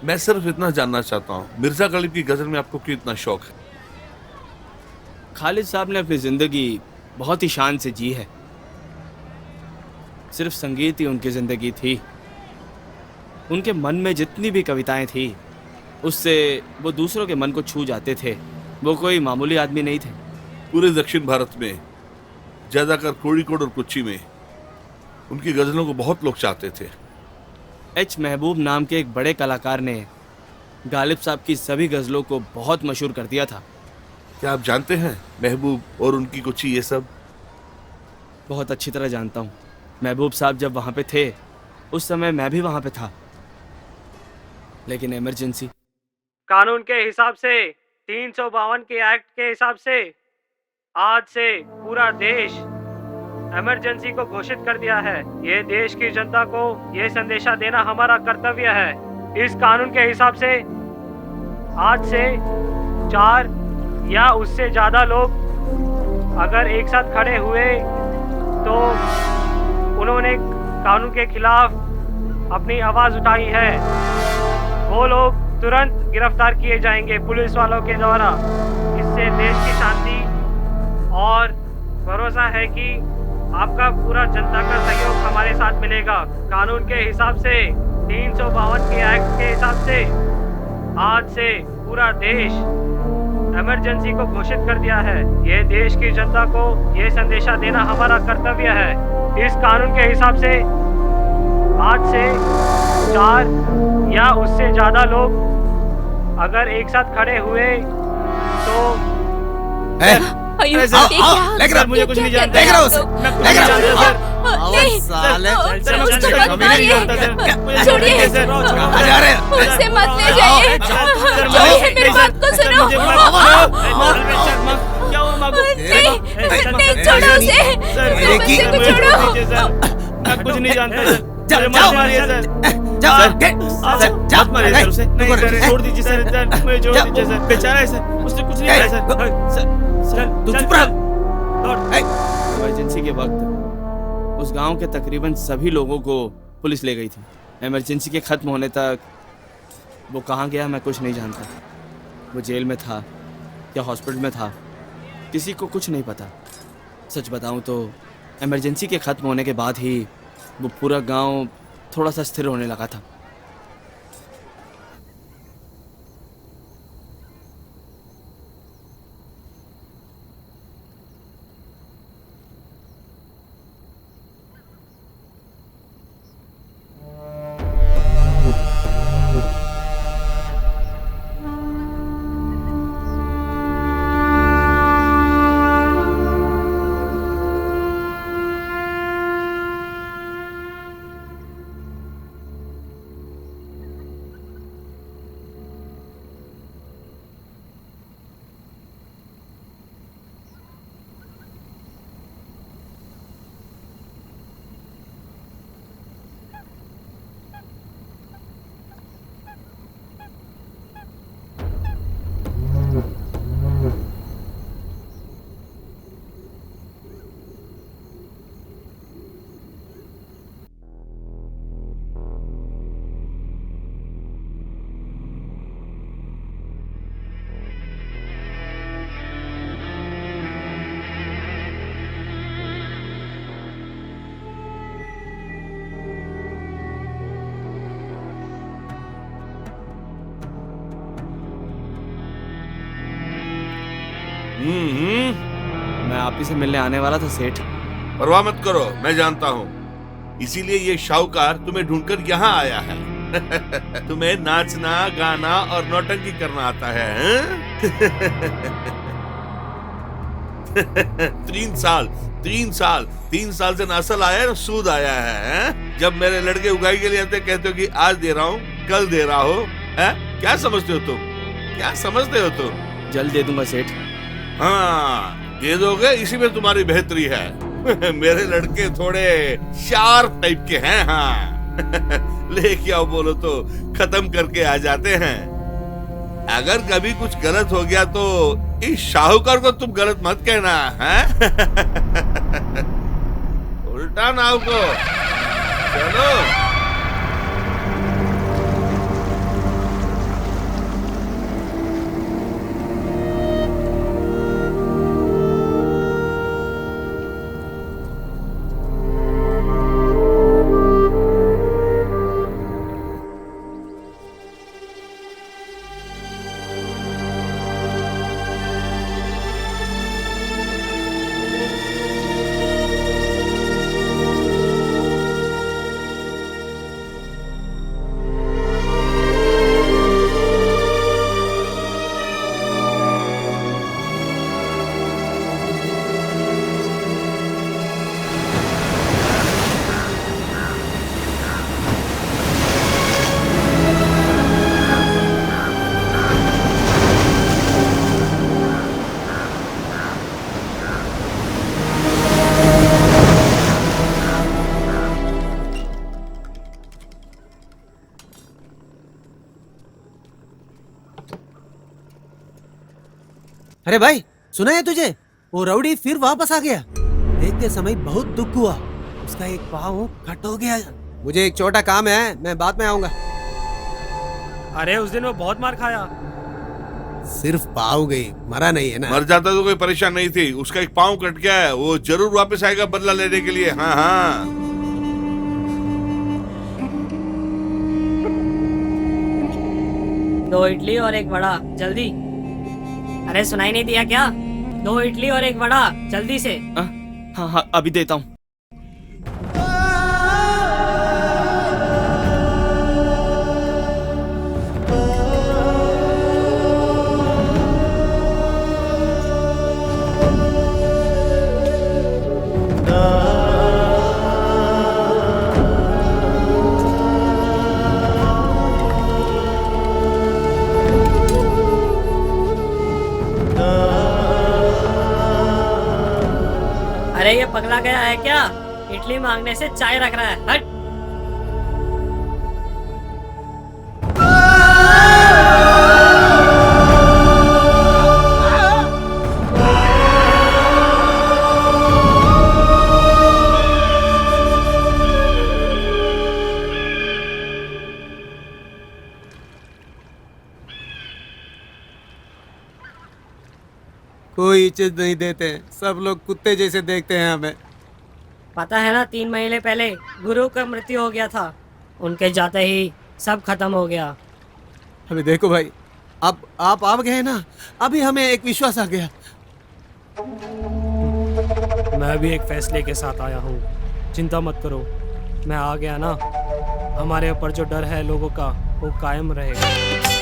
मैं सिर्फ इतना जानना चाहता हूँ, मिर्जा गालिब की गजल में आपको क्यों इतना शौक है? खालिद साहब ने अपनी जिंदगी बहुत ही शान से जी है। सिर्फ संगीत ही उनकी जिंदगी थी। उनके मन में जितनी भी कविताएं थी उससे वो दूसरों के मन को छू जाते थे। वो कोई मामूली आदमी नहीं थे। पूरे दक्षिण भारत में, ज्यादातर कोड़िकोड और कोच्चि में उनकी गजलों को बहुत लोग चाहते थे। एच महबूब नाम के एक बड़े कलाकार ने गालिब साहब की सभी गजलों को बहुत मशहूर कर दिया था। क्या आप जानते हैं महबूब और उनकी कोच्चि ये सब? बहुत अच्छी तरह जानता हूँ। महबूब साहब जब वहाँ पे थे उस समय मैं भी वहाँ पे था, लेकिन इमरजेंसी। कानून के हिसाब से 352 के एक्ट के हिसाब से आज से पूरा देश इमरजेंसी को घोषित कर दिया है। ये देश की जनता को ये संदेशा देना हमारा कर्तव्य है। इस कानून के हिसाब से आज से 4 या उससे ज्यादा लोग अगर एक साथ खड़े हुए तो उन्होंने कानून के खिलाफ अपनी आवाज उठाई है, वो लोग तुरंत गिरफ्तार किए जाएंगे पुलिस वालों के द्वारा। इससे देश की शांति और भरोसा है कि आपका पूरा जनता का सहयोग हमारे साथ मिलेगा। कानून के हिसाब से 352 के एक्ट के हिसाब से आज से पूरा देश इमरजेंसी को घोषित कर दिया है। ये देश की जनता को ये संदेशा देना हमारा कर्तव्य है। इस कानून के हिसाब से आज से 4 या उससे ज्यादा लोग अगर एक साथ खड़े हुए तो सर मुझे कुछ नहीं जानता, मैं कुछ नहीं जानता सर। नहीं, साले सर, उसको मत मारिए। छोड़िए, मुझसे मत ले जाइए। छोड़िए, मेरी बात को सुनो। क्या हुआ माँ को? नहीं, छोड़ो उसे। बच्चे को छोड़ो। मैं कुछ नहीं जानता सर। मत मारिए सर। मत मारिए सर उसे। नहीं सर, छोड़ दीजिए सर, मुझे छोड़ दीजिए सर। बेचारा है सर, उसने कुछ नहीं किया सर। तू चुप रह। इमरजेंसी के वक्त उस गांव के तकरीबन सभी लोगों को पुलिस ले गई थी। इमरजेंसी के खत्म होने तक वो कहाँ गया मैं कुछ नहीं जानता। वो जेल में था या हॉस्पिटल में था, किसी को कुछ नहीं पता। सच बताऊं तो इमरजेंसी के खत्म होने के बाद ही वो पूरा गांव थोड़ा सा स्थिर होने लगा था। मैं आप ही से मिलने आने वाला था सेठ। परवाह मत करो, मैं जानता हूँ। इसीलिए ये शाहूकार तुम्हें ढूंढकर यहाँ आया है। तुम्हें नाचना, गाना और नौटंकी करना आता है, हैं? 3 साल से ना असल आया है ना सूद आया है, हैं? जब मेरे लड़के उगाई के लिए आते कहते हो कि आज दे रहा हूँ, कल दे रहा हो, हैं? क्या समझते हो तुम? क्या समझते हो तुम? जल्द दे दूंगा सेठ। हाँ, दे दोगे, इसी में तुम्हारी बेहतरी है। मेरे लड़के थोड़े शार्प टाइप के हैं। हाँ। ले क्या बोलो तो खत्म करके आ जाते हैं। अगर कभी कुछ गलत हो गया तो इस शाहूकार को तुम गलत मत कहना है। उल्टा नाव को चलो। अरे भाई सुना है तुझे, वो राउडी फिर वापस आ गया। देखते समय बहुत दुख हुआ, उसका एक पाँव कट हो गया। मुझे एक छोटा काम है, मैं बाद में आऊंगा। अरे उस दिन वो बहुत मार खाया। सिर्फ पाँव गई, मरा नहीं है ना। मर जाता तो कोई परेशान नहीं थी, उसका एक पाँव कट गया है, वो जरूर वापस आएगा बदला लेने के लिए। हाँ हाँ। 2 इडली और 1 वड़ा, जल्दी। अरे सुनाई नहीं दिया क्या? 2 इडली और 1 वड़ा, जल्दी से। हाँ हाँ अभी देता हूँ। अरे ये पगला गया है क्या? इडली मांगने से चाय रख रहा है। हट। कोई इज्जत नहीं देते, सब लोग कुत्ते जैसे देखते हैं हमें। पता है ना, 3 महीने पहले गुरु का मृत्यु हो गया था। उनके जाते ही सब खत्म हो गया। अभी देखो भाई, अब आप आ गए ना, अभी हमें एक विश्वास आ गया। मैं भी एक फैसले के साथ आया हूँ, चिंता मत करो। मैं आ गया ना, हमारे ऊपर जो डर है लोगों का वो कायम रहेगा।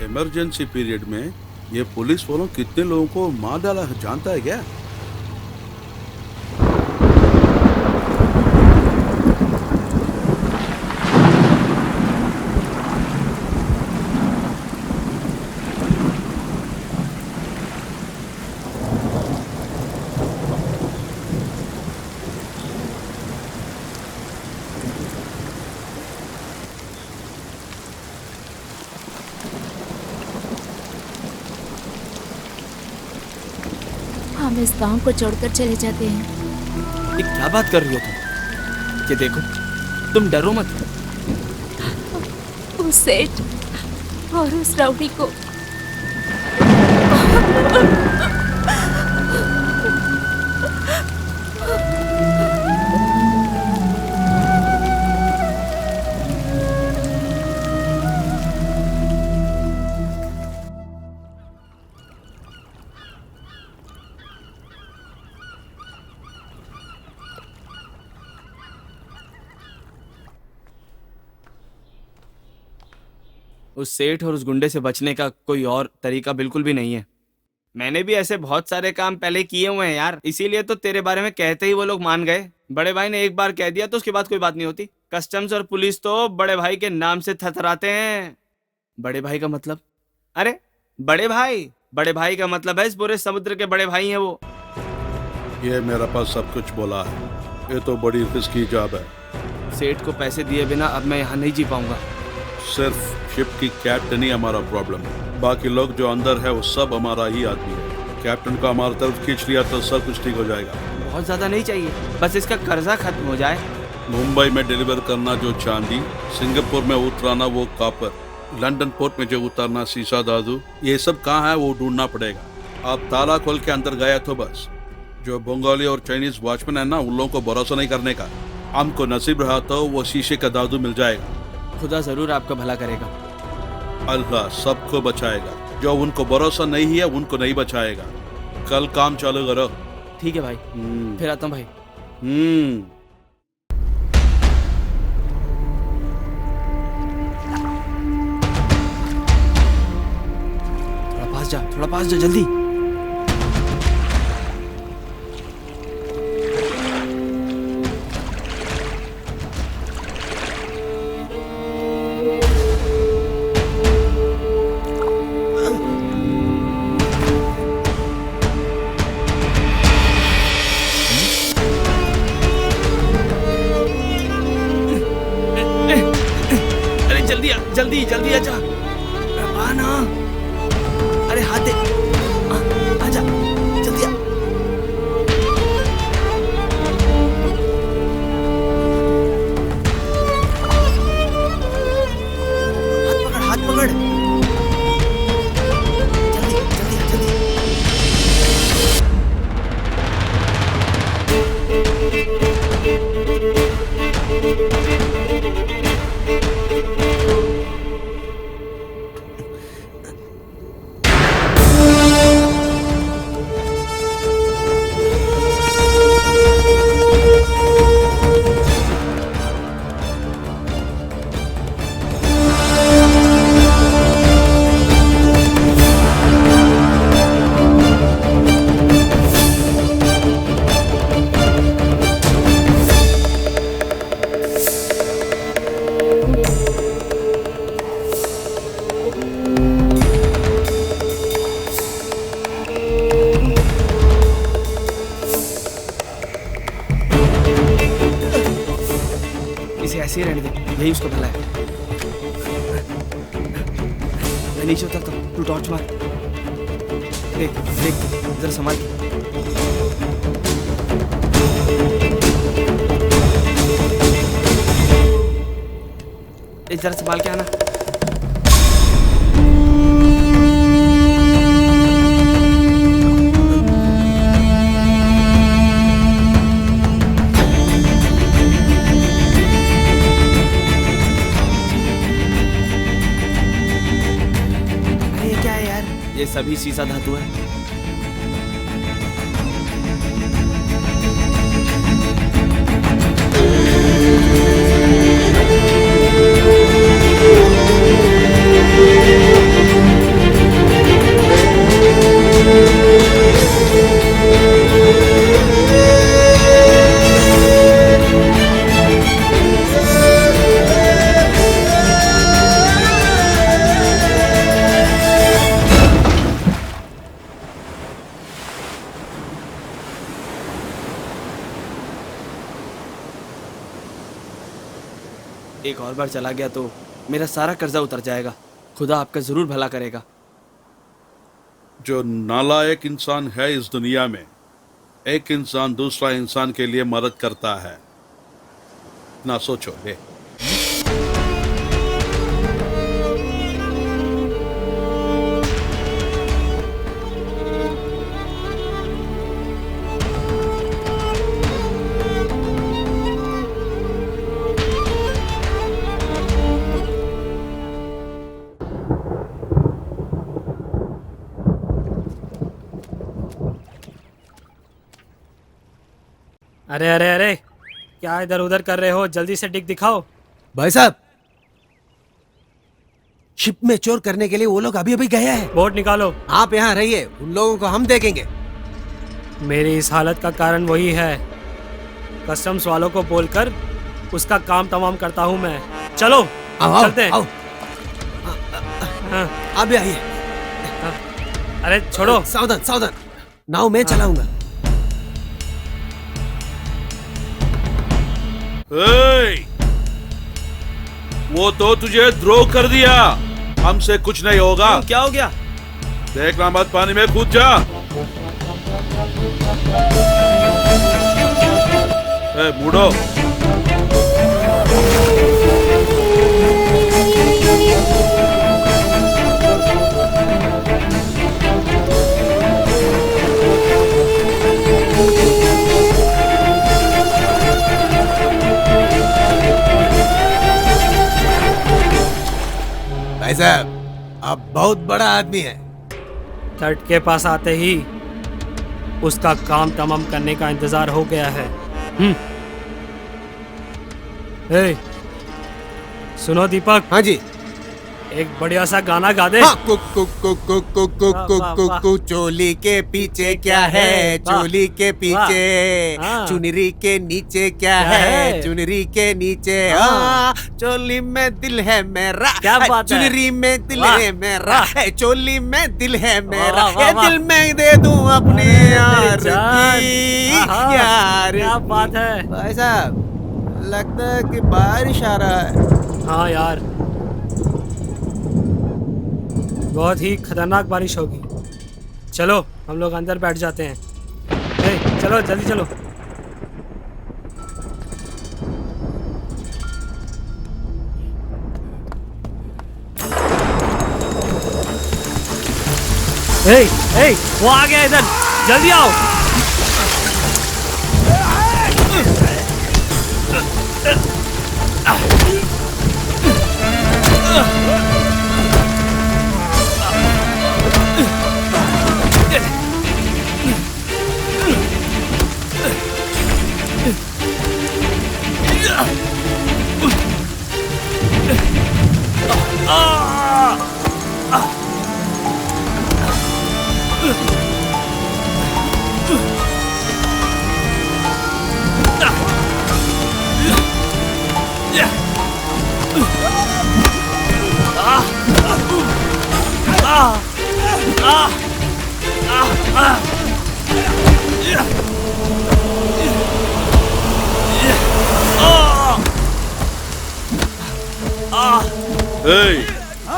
इमरजेंसी पीरियड में ये पुलिस वालों कितने लोगों को मार डाला है जानता है क्या? हम इस गांव को छोड़कर चले जाते हैं। ये क्या बात कर रही हो तुम? ये देखो, तुम डरो मत। उस सेठ और उस राउडी को उस सेठ और उस गुंडे से बचने का कोई और तरीका बिल्कुल भी नहीं है। मैंने भी ऐसे बहुत सारे काम पहले किए हुए हैं यार, इसीलिए तो तेरे बारे में कहते ही वो लोग मान गए। बड़े भाई ने एक बार कह दिया तो उसके बाद कोई बात नहीं होती। कस्टम्स और पुलिस तो बड़े भाई के नाम से थरथराते हैं। बड़े भाई का मतलब? अरे बड़े भाई का मतलब है इस पूरे समुद्र के बड़े भाई हैं वो। ये मेरे पास सब कुछ बोला है, ये तो बड़ी रिस्की जॉब है। सेठ को पैसे दिए बिना अब मैं यहाँ नहीं जी पाऊंगा। सिर्फ शिप की कैप्टन ही हमारा प्रॉब्लम है, बाकी लोग जो अंदर है वो सब हमारा ही आदमी है। कैप्टन को हमारी तरफ खींच लिया तो सब कुछ ठीक हो जाएगा। बहुत ज्यादा नहीं चाहिए, बस इसका कर्जा खत्म हो जाए। मुंबई में डिलीवर करना जो चांदी, सिंगापुर में उतराना वो कॉपर, लंदन पोर्ट में जो उतारना शीशा दादू, ये सब कहाँ है वो ढूंढना पड़ेगा। आप ताला खोल के अंदर गए तो बस। जो बंगाली और चाइनीज वॉचमैन है ना, उन लोगों को भरोसा नहीं करने का। हमको नसीब रहा तो वो शीशे का दादू मिल जाएगा। खुदा जरूर आपका भला करेगा। अल्लाह सबको बचाएगा, जो उनको भरोसा नहीं है उनको नहीं बचाएगा। कल काम चालू करो। ठीक है भाई, फिर आता हूँ भाई। थोड़ा पास जा जल्दी। अरे जल्दी आजा। ना अरे हाथ दे, आजा जल्दी आ। हाथ पकड़ जल्दी। ऐसे ही रहने दे, यही उसका भला है। मैं नीचे उतरता हूँ, तू टॉर्च मार। देख जरा संभाल। जरा संभाल के आना। ये सभी सीसा धातु है। एक और बार चला गया तो मेरा सारा कर्जा उतर जाएगा। खुदा आपका जरूर भला करेगा। जो नालायक इंसान है इस दुनिया में, एक इंसान दूसरा इंसान के लिए मदद करता है। ना सोचो ले। अरे अरे अरे, क्या इधर उधर कर रहे हो? जल्दी से डिग दिखाओ। भाई साहब, शिप में चोर करने के लिए वो लोग अभी गए हैं। बोट निकालो। आप यहाँ रहिए, उन लोगों को हम देखेंगे। मेरी इस हालत का कारण वही है। कस्टम्स वालों को बोलकर उसका काम तमाम करता हूँ मैं। चलो चलते हैं। आप भी आइए। अरे छोड़ो। सावधान, नाव मैं चलाऊंगा। वो तो तुझे द्रोह कर दिया, हमसे कुछ नहीं होगा। क्या हो गया? देखना मत, पानी में कूद जा। बूढ़ो, भाई साहब, आप बहुत बड़ा आदमी है। तट के पास आते ही उसका काम तमाम करने का इंतजार हो गया है। ए, सुनो दीपक। हाँ जी। एक बढ़िया सा गाना गा दे। हाँ, चोली के पीछे क्या है, चोली के पीछे, चुनरी के नीचे क्या है, चुनरी के नीचे, चोली में दिल है मेरा, क्या बात है? चुनरी में दिल है मेरा, चोली में दिल है मेरा, ये दिल मैं दे दूं अपने यार की, यार। क्या बात है भाई साहब, लगता है कि बारिश आ रहा है। हाँ यार, बहुत ही खतरनाक बारिश होगी। चलो हम लोग अंदर बैठ जाते हैं। चलो जल्दी चलो। वो आ गया इधर, जल्दी आओ।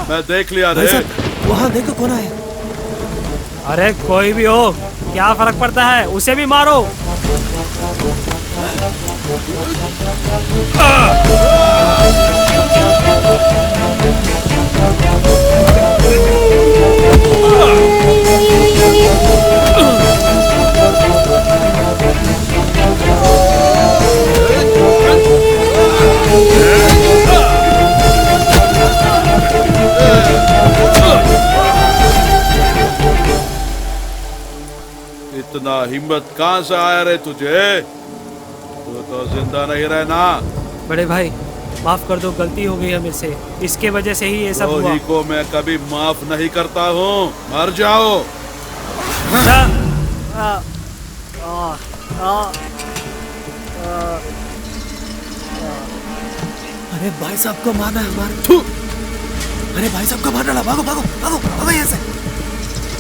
मैं देख लिया रे। वहाँ देखो कौन आया। अरे कोई भी हो, क्या फर्क पड़ता है, उसे भी मारो। इतना हिम्मत कहाँ से आया रे तुझे? तू तो जिंदा नहीं रहना। बड़े भाई माफ कर दो, गलती हो गई है मेरे से, इसके वजह से ही ये सब हुआ। को मैं कभी माफ नहीं करता हूँ, मर जाओ। अरे भाई साहब को मारना है हमारे। अरे भाई साहब को मार डाला, भागो भागो भागो भागो यहाँ से,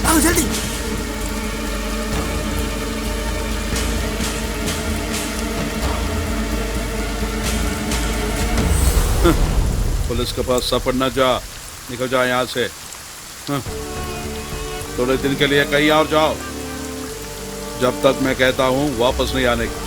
भागो जल्दी। पुलिस के पास सफर न जा, निकल जा यहाँ से। थोड़े दिन के लिए कहीं और जाओ, जब तक मैं कहता हूँ वापस नहीं आने की।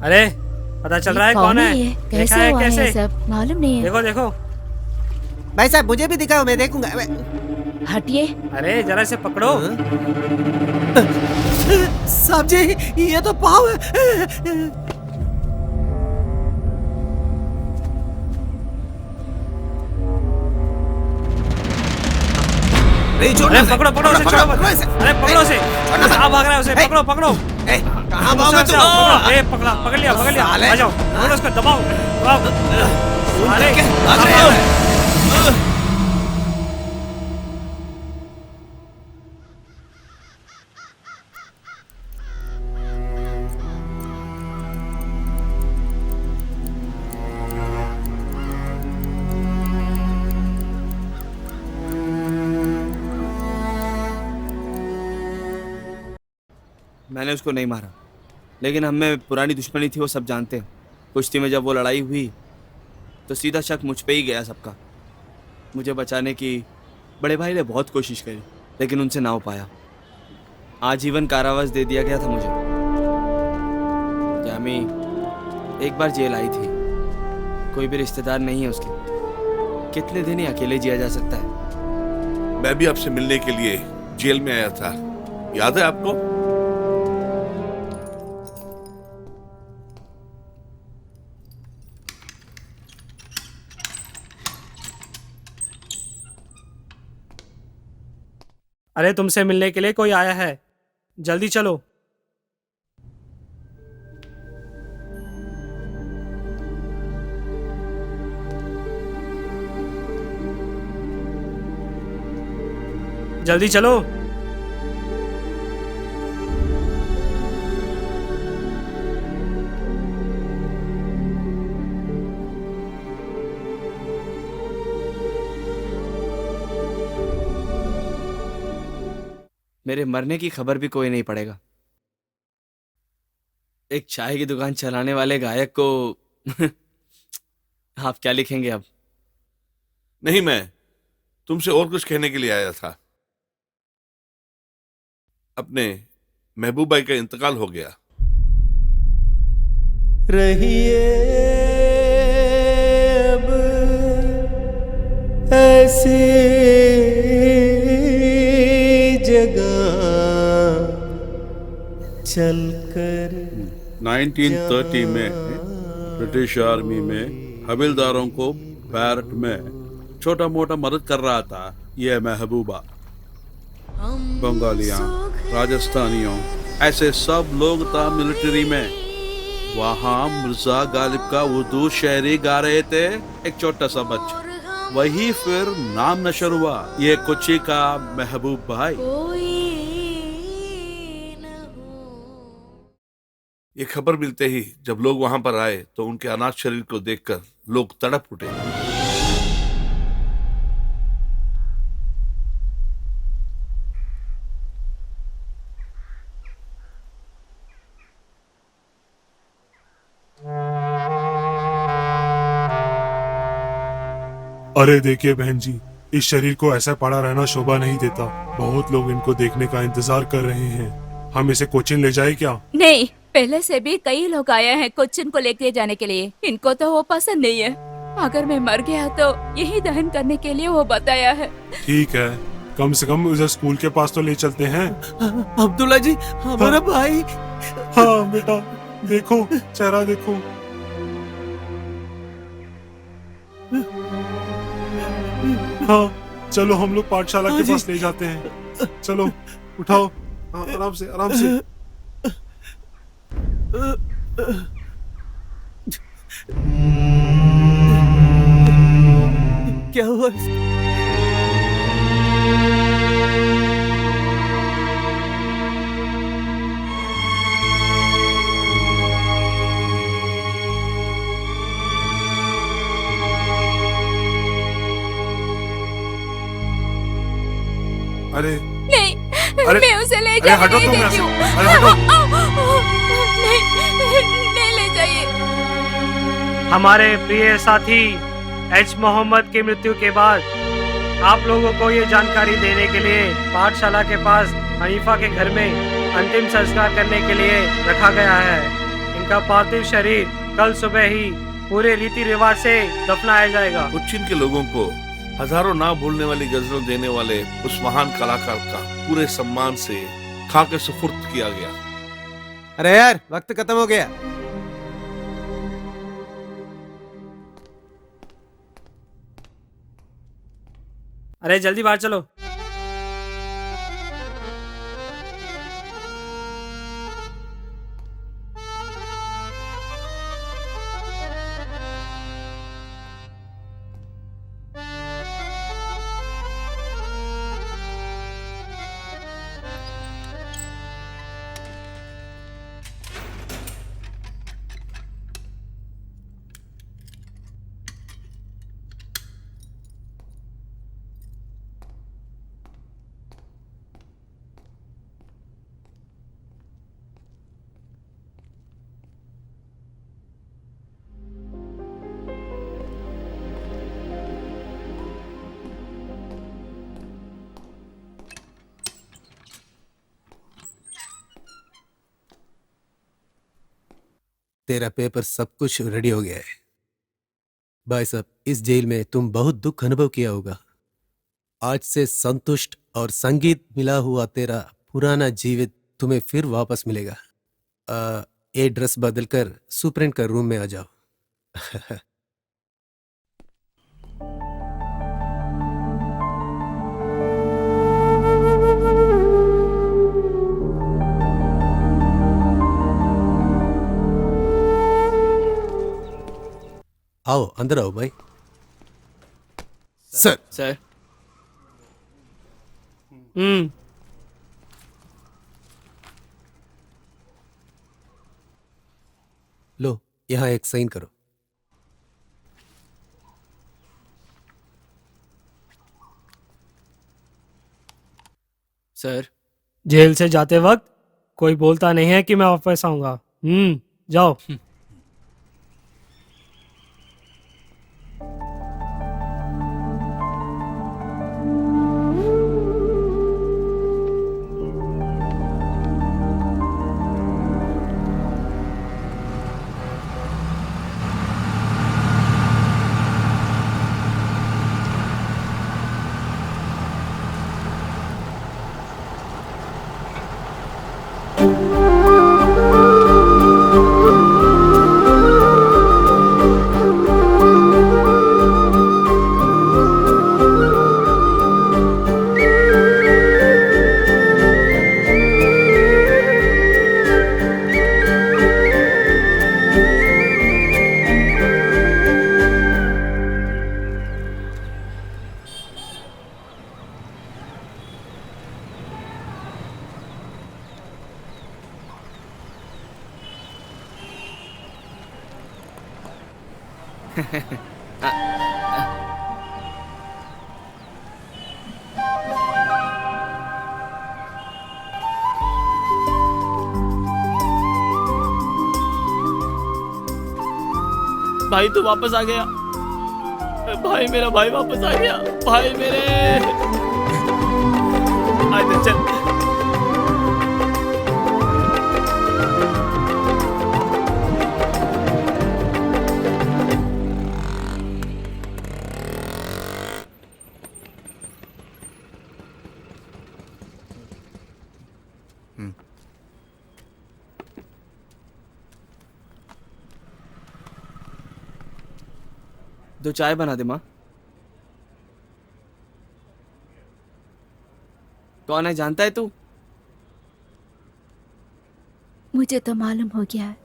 अरे पता चल रहा है कौन है? कैसे देखा है हुआ है कैसे? ये सब? मालूम नहीं है। देखो देखो। भाई साहब मुझे भी दिखाओ, मैं देखूंगा। हटिए। अरे जरा से पकड़ो। साहब जी ये तो पाँव है। अरे पकड़ो पकड़ो उसे, छोड़ो मत। अरे पकड़ो उसे, कहाँ भाग रहा है उसे? पकड़ो पकड़ो। कहाँ भागोगे तुम? ए पकड़ा, पकड़ लिया पकड़ लिया। आ जाओ, पकड़ो उसको, दबाओ। अरे मैंने उसको नहीं मारा, लेकिन हम में पुरानी दुश्मनी थी, वो सब जानते हैं। कुश्ती में जब वो लड़ाई हुई तो सीधा शक मुझ पे ही गया सबका। मुझे बचाने की बड़े भाई ने बहुत कोशिश करी, लेकिन उनसे ना हो पाया। आजीवन कारावास दे दिया गया था मुझे। यामी एक बार जेल आई थी, कोई भी रिश्तेदार नहीं है उसके। कितने दिन ही अकेले जिया जा सकता है। मैं भी आपसे मिलने के लिए जेल में आया था, याद है आपको? अरे तुमसे मिलने के लिए कोई आया है, जल्दी चलो। जल्दी चलो। मेरे मरने की खबर भी कोई नहीं पड़ेगा। एक चाय की दुकान चलाने वाले गायक को आप क्या लिखेंगे अब? नहीं, मैं तुमसे और कुछ कहने के लिए आया था। अपने महबूब भाई का इंतकाल हो गया। रहिए अब ऐसी जगह चलकर। 1930 में ब्रिटिश आर्मी में हविलदारों को बैरक में छोटा मोटा मदद कर रहा था यह महबूबा। बंगालियां, राजस्थानियों, ऐसे सब लोग था मिलिट्री में। वहां मिर्जा गालिब का उर्दू शायरी गा रहे थे एक छोटा सा बच्चा, वही फिर नाम नशर हुआ, ये कोची का महबूब भाई। ये खबर मिलते ही जब लोग वहां पर आए तो उनके अनाथ शरीर को देखकर लोग तड़प उठे। अरे देखिए बहन जी, इस शरीर को ऐसा पड़ा रहना शोभा नहीं देता। बहुत लोग इनको देखने का इंतजार कर रहे हैं। हम इसे कोचिन ले जाए क्या? नहीं, पहले से भी कई लोग आए हैं कोचिन को लेके जाने के लिए। इनको तो वो पसंद नहीं है। अगर मैं मर गया तो यही दहन करने के लिए वो बताया है। ठीक है, कम से कम उसे स्कूल के पास तो ले चलते हैं। अब्दुल्ला जी, हमारा भाई। हाँ बेटा, देखो चेहरा देखो। हाँ चलो, हम लोग पाठशाला के पास ले जाते हैं। चलो उठाओ, हाँ, आराम से आराम से। क्या हुआ? अरे नहीं, अरे, मैं उसे ले अरे, जाने हटो नहीं तुम यहाँ देती से। हूँ। अरे, हटो। नहीं ले जाइए। हमारे प्रिय साथी एच मोहम्मद की मृत्यु के बाद आप लोगों को ये जानकारी देने के लिए पाठशाला के पास हनीफा के घर में अंतिम संस्कार करने के लिए रखा गया है। इनका पार्थिव शरीर कल सुबह ही पूरे रीति रिवाज से दफनाया जाएगा। कोच्चिन के लोगों को हजारों ना भूलने वाली गजलें देने वाले उस महान कलाकार का पूरे सम्मान से खाके सुपुर्द किया गया। अरे यार, वक्त खत्म हो गया। अरे जल्दी बाहर चलो। तेरा पेपर सब कुछ रेडी हो गया है। भाई साहब, इस जेल में तुम बहुत दुख अनुभव किया होगा। आज से संतुष्ट और संगीत मिला हुआ तेरा पुराना जीवित तुम्हें फिर वापस मिलेगा। ये ड्रेस बदलकर सुप्रेंट का रूम में आ जाओ। आओ, अंदर आओ भाई। Sir sir. लो, यहाँ एक साइन करो। सर, जेल से जाते वक्त कोई बोलता नहीं है कि मैं वापस आऊंगा। जाओ। भाई तू वापस आ गया। भाई मेरा भाई वापस आ गया। भाई मेरे आए चल। दो चाय बना दे माँ। कौन है जानता है तू? मुझे तो मालूम हो गया है।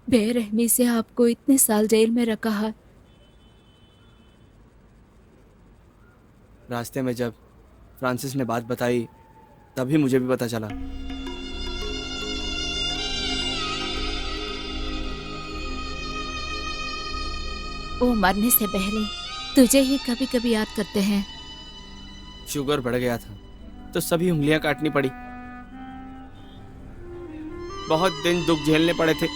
बेरहमी से आपको इतने साल जेल में रखा है। रास्ते में जब फ्रांसिस ने बात बताई तभी मुझे भी पता चला। वो मरने से पहले तुझे ही कभी कभी याद करते हैं। शुगर बढ़ गया था तो सभी उंगलियां काटनी पड़ी। बहुत दिन दुख झेलने पड़े थे।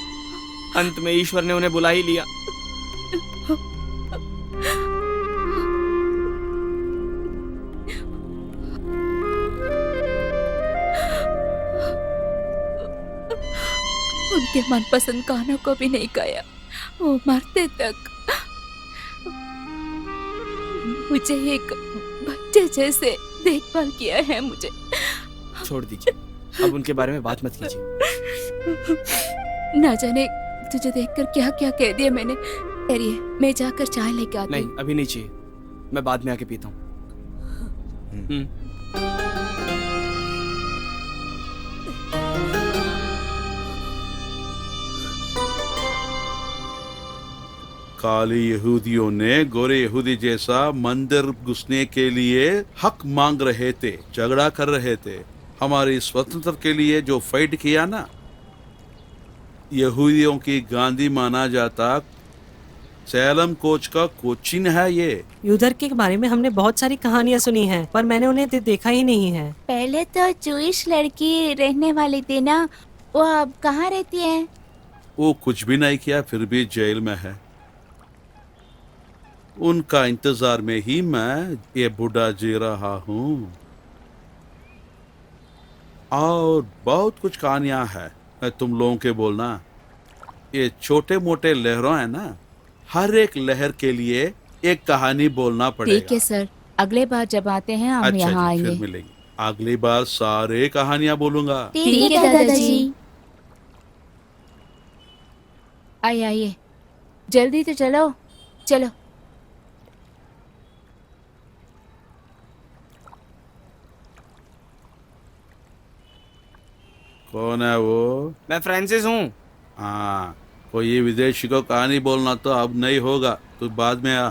अंत में ईश्वर ने उन्हें बुला ही लिया। उनके मनपसंद गानों को भी नहीं गाया। वो मरते तक मुझे एक बच्चे जैसे देखभाल किया है। मुझे छोड़ दीजिए, अब उनके बारे में बात मत कीजिए। ना जाने तुझे देखकर क्या क्या कह दिया मैंने। ठहरिए, मैं जाकर चाय लेकर आती हूँ। नहीं, अभी नहीं चाहिए, मैं बाद में आके पीता हूँ। काली यहूदियों ने गोरे यहूदी जैसा मंदिर घुसने के लिए हक मांग रहे थे, झगड़ा कर रहे थे। हमारी स्वतंत्रता के लिए जो फाइट किया ना, यहूदियों की गांधी माना जाता। सैलम कोच का कोचिन है ये। यूदर के बारे में हमने बहुत सारी कहानियां सुनी हैं, पर मैंने उन्हें देखा ही नहीं है। पहले तो जूइश लड़की रहने वाली थी ना, वो अब कहाँ रहती है? वो कुछ भी नहीं किया फिर भी जेल में है। उनका इंतजार में ही मैं ये बूढ़ा जी रहा हूँ। और बहुत कुछ कहानियां हैं, मैं तुम लोगों के बोलना। ये छोटे मोटे लहरों है ना, हर एक लहर के लिए एक कहानी बोलना पड़ेगा। ठीक है सर, अगले बार जब आते हैं हम अच्छा यहाँ जी, फिर आएंगे। मिलेंगे। अगली बार सारे कहानियां बोलूंगा। ठीक है दादाजी। आइए आइए, जल्दी तो चलो चलो। कौन है वो? मैं फ्रांसिस हूँ। हाँ, कोई विदेशी को कहानी बोलना तो अब नहीं होगा, तू बाद में आ।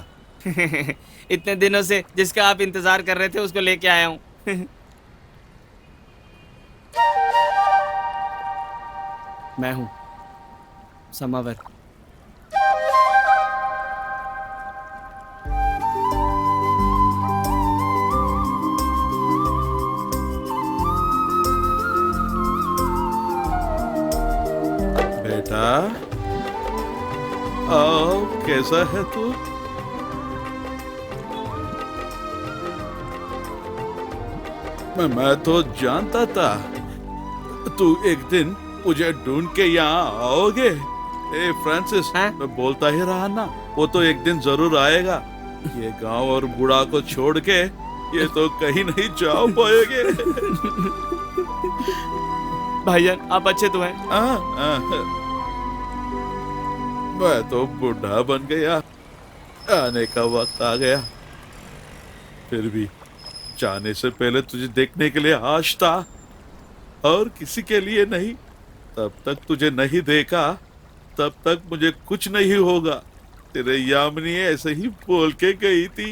इतने दिनों से जिसका आप इंतजार कर रहे थे उसको लेके आया हूँ। मैं हूँ समावर। बेटा, आओ, कैसा है तू? मैं तो जानता था तू एक दिन मुझे ढूंढ के यहाँ आओगे। ए फ्रांसिस, मैं बोलता ही रहा ना, वो तो एक दिन जरूर आएगा। ये गांव और बूढ़ा को छोड़ के ये तो कहीं नहीं जा पाएंगे। भाईजान आप अच्छे तो हैं? मैं तो बूढ़ा बन गया, आने का वक्त आ गया। फिर भी जाने से पहले तुझे देखने के लिए आश था, और किसी के लिए नहीं। तब तक तुझे नहीं देखा, तब तक मुझे कुछ नहीं होगा। तेरे यामिनी ऐसे ही बोल के गई थी।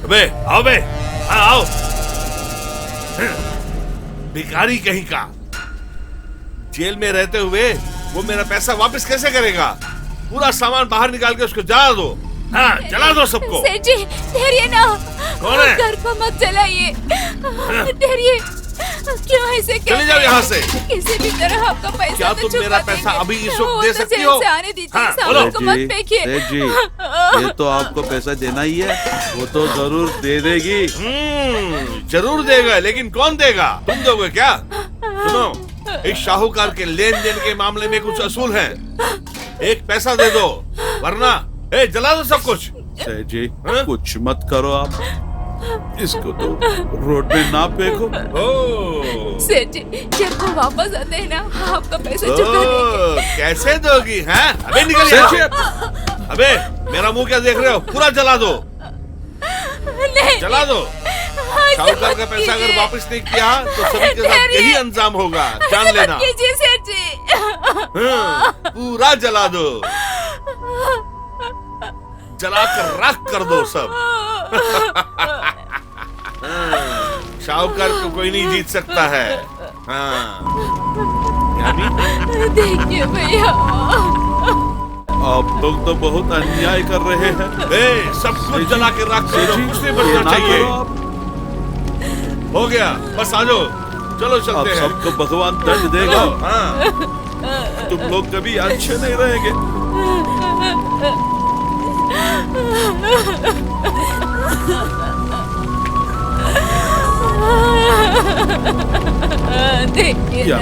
अबे आओ बे, आओ। भिखारी कहीं का, जेल में रहते हुए वो मेरा पैसा वापस कैसे करेगा? पूरा सामान बाहर निकाल के उसको जला दो। हाँ, जला दो सबको। सेठ जी, ठहरिए ना। कौन है? घर को मत जलाइए। ठहरिए, क्यों ऐसे कहते हैं? चले जाओ यहाँ से। किसी भी तरह आपका पैसा क्या तो तुम मेरा चुका पैसा देंगे। अभी इस वक्त वो दे तो सकती जेल हो? से आने दीजिए, हाँ, सामान को मत सेठ फेंकिए। जी, ये तो आपको पैसा देना ही है, वो तो जरूर दे देगी। जरूर देगा, लेकिन कौन देगा? तुम दोगे क्या? सुनो, इस शाहूकार के लेन देन के मामले में कुछ असूल है। एक पैसा दे दो, वरना जला दो सब कुछ। सेठ जी, कुछ मत करो आप, इसको तो रोड पे ना फेंको। सेठ जी, जब वो वापस आते हैं ना, आपका पैसा चुका देंगे। कैसे दोगी? हैं? अबे निकल यहाँ से। अबे मेरा मुंह क्या देख रहे हो? पूरा जला दो। नहीं, जला दो। शाहूकार का पैसा अगर वापस नहीं किया तो सभी के साथ यही अंजाम होगा, जान लेना। कीजिए सेठ जी। पूरा जला दो, जला कर राख कर दो सब। शाहूकार को कोई नहीं जीत सकता है। हाँ। देखिए भैया, आप लोग तो बहुत अन्याय कर रहे हैं। सब कुछ जला के राख करो, कुछ नहीं बचना चाहिए। हो गया, बस आ जाओ, चलो चलते हैं। सबको भगवान दंड देगा। हाँ। तुम लोग कभी अच्छे नहीं रहेंगे। देखिए ना।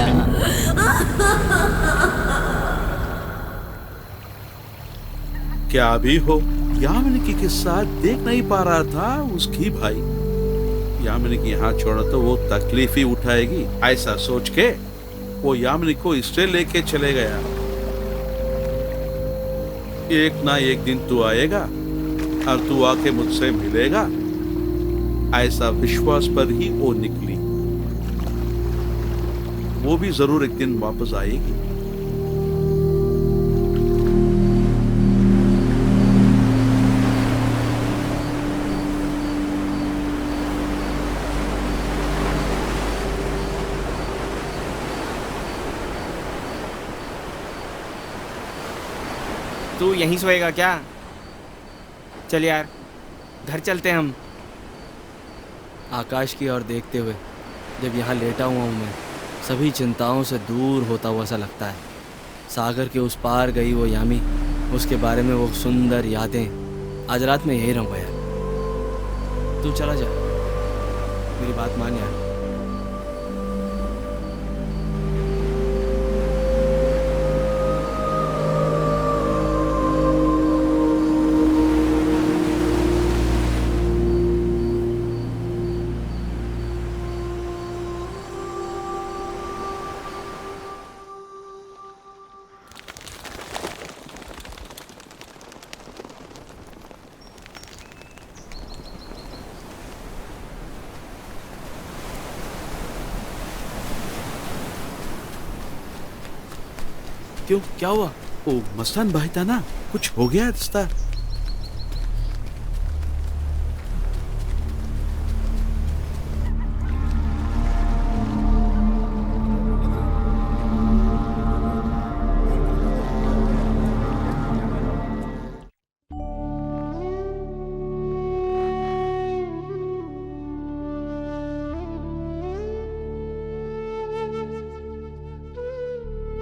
क्या भी हो, यामिनी के साथ देख नहीं पा रहा था उसकी भाई। यामिनी की यहाँ छोड़ा तो वो तकलीफ ही उठाएगी, ऐसा सोच के वो यामिनी को इससे लेके चले गया। एक ना एक दिन तू आएगा और तू आके मुझसे मिलेगा, ऐसा विश्वास पर ही वो निकली। वो भी जरूर एक दिन वापस आएगी। तू यहीं सोएगा क्या? चल यार, घर चलते हैं हम। आकाश की ओर देखते हुए जब यहाँ लेटा हुआ हूँ मैं, सभी चिंताओं से दूर होता हुआ सा लगता है। सागर के उस पार गई वो यामी, उसके बारे में वो सुंदर यादें। आज रात में यही रहूँगा यार। तू चला जा, मेरी बात मान यार। क्यों, क्या हुआ? ओ मस्तान भाई था ना, कुछ हो गया रिश्ता?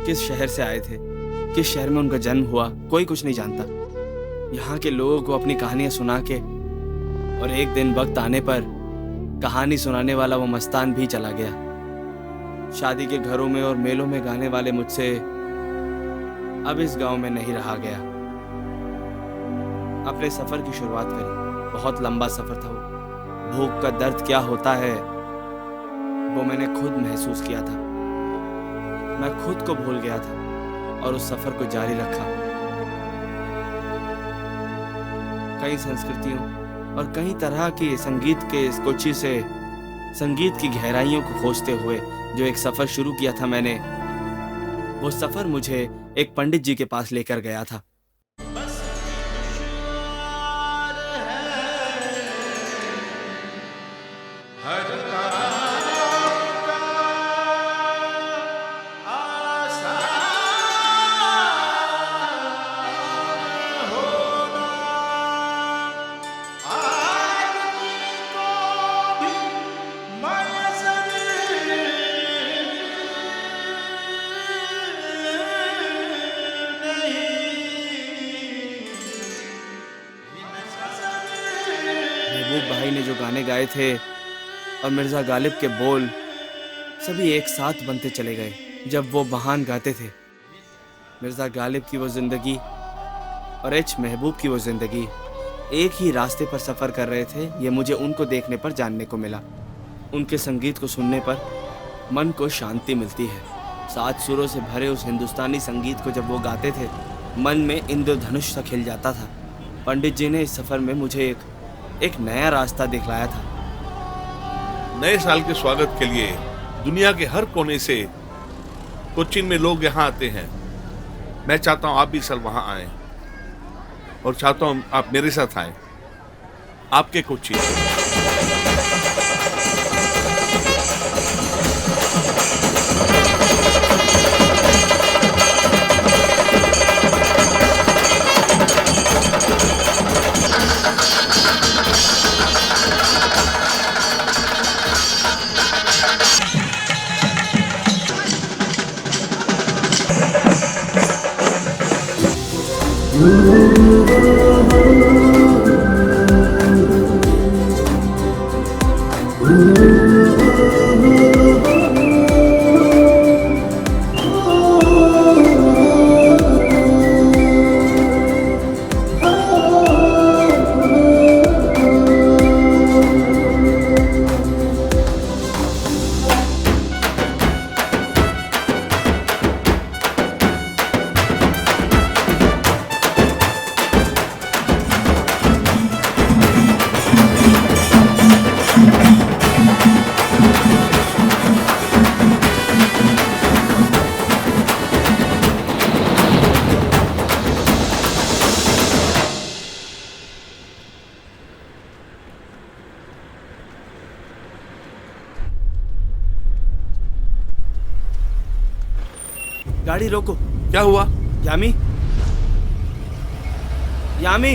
किस शहर से आए थे, किस शहर में उनका जन्म हुआ, कोई कुछ नहीं जानता। यहाँ के लोगों को अपनी कहानियां सुना के और एक दिन वक्त आने पर कहानी सुनाने वाला वो मस्तान भी चला गया। शादी के घरों में और मेलों में गाने वाले मुझसे अब इस गांव में नहीं रहा गया। अपने सफर की शुरुआत करी। बहुत लंबा सफर था वो। भूख का दर्द क्या होता है वो मैंने खुद महसूस किया था। मैं खुद को भूल गया था और उस सफर को जारी रखा। कई संस्कृतियों और कई तरह की संगीत के इस कोची से संगीत की गहराइयों को खोजते हुए जो एक सफर शुरू किया था मैंने, वो सफर मुझे एक पंडित जी के पास लेकर गया था। महबूब भाई ने जो गाने गाए थे और मिर्जा गालिब के बोल सभी एक साथ बनते चले गए जब वो बहान गाते थे। मिर्जा गालिब की वो जिंदगी और एच महबूब की वो जिंदगी एक ही रास्ते पर सफर कर रहे थे, ये मुझे उनको देखने पर जानने को मिला। उनके संगीत को सुनने पर मन को शांति मिलती है। 7 सुरों से भरे उस हिंदुस्तानी संगीत को जब वो गाते थे, मन में इंद्रधनुष सा खिल जाता था। पंडित जी ने इस सफर में मुझे एक नया रास्ता दिखलाया था। नए साल के स्वागत के लिए दुनिया के हर कोने से कोचीन में लोग यहाँ आते हैं। मैं चाहता हूँ आप भी सर वहाँ आए और चाहता हूँ आप मेरे साथ आए, आपके कोचीन। गाड़ी रोको। क्या हुआ? यामी, यामी,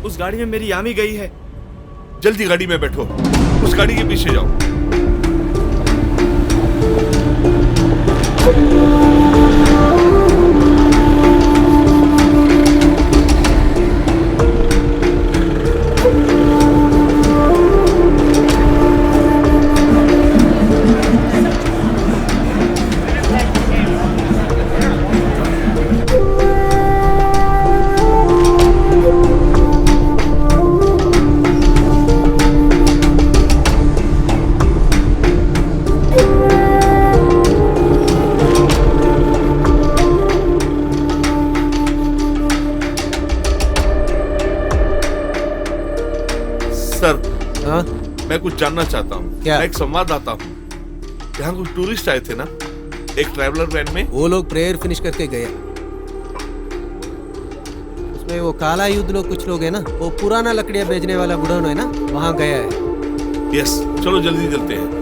उस गाड़ी में मेरी यामी गई है। जल्दी गाड़ी में बैठो, उस गाड़ी के पीछे जाओ। मैं कुछ जानना चाहता हूँ। क्या? मैं एक संवाददाता हूँ। यहाँ कुछ टूरिस्ट आए थे ना, एक ट्रैवलर वैन में? वो लोग प्रेयर फिनिश करके गए। उसमें वो काला युद्ध लोग कुछ लोग है ना, वो पुराना लकड़ियां बेचने वाला गुडाउन है ना, वहां गया है। यस, चलो जल्दी चलते हैं।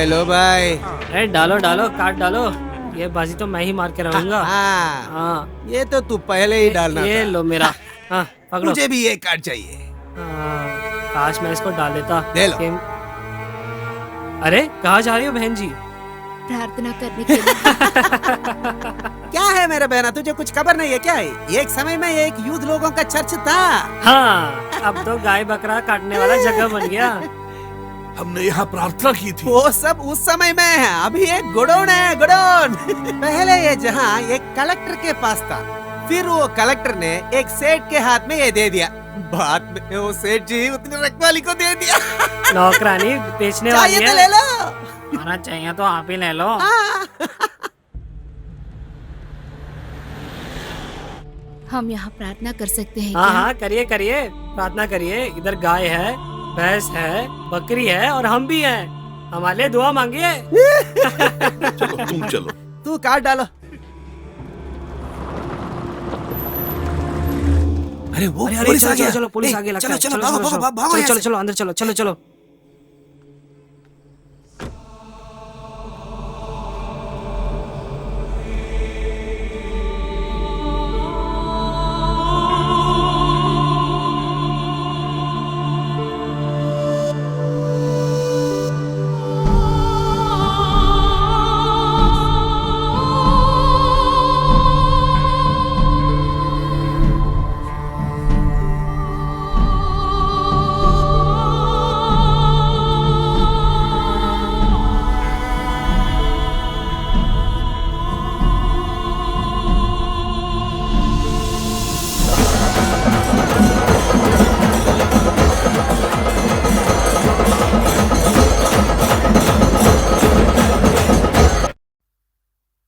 लो भाई अरे डालो डालो, काट डालो। ये बाजी तो मैं ही मार के रहूंगा। हाँ, ये तो तू पहले ही डालना ये था। लो मेरा। हाँ, पकड़ो। मुझे भी ये कार्ड चाहिए। काश मैं इसको डाल देता। दे लो। अरे कहाँ जा रही हो बहन जी? प्रार्थना करने के लिए। क्या है मेरे बहना, तुझे कुछ खबर नहीं है क्या? एक समय में एक यूथ लोगों का चर्च था। हाँ, अब तो गाय बकरा काटने वाला जगह बन गया। हमने यहाँ प्रार्थना की थी। वो सब उस समय में है, अभी एक गोडाउन है, गोडाउन। पहले ये जहाँ एक कलेक्टर के पास था, फिर वो कलेक्टर ने एक सेठ के हाथ में ये दे दिया। बाद में वो सेठ जी उतने रखवाली को दे दिया। नौकरानी बेचने वाली है। चाहिए तो ले लो। आना चाहिए तो आप ही ले लो। हम यहाँ प्रार्थना कर सकते हैं हाँ क्या? हाँ, करिए करिए, प्रार्थना करिए। इधर गाय है, भैंस है, बकरी है और हम भी हैं। हमारे लिए दुआ मांगिए। चलो तुम चलो। तू कार्ड डालो। अरे वो पुलिस आ गया। चलो पुलिस आ गया लगता है। चलो भागो चलो चलो अंदर चलो, चलो चलो।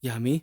यामी,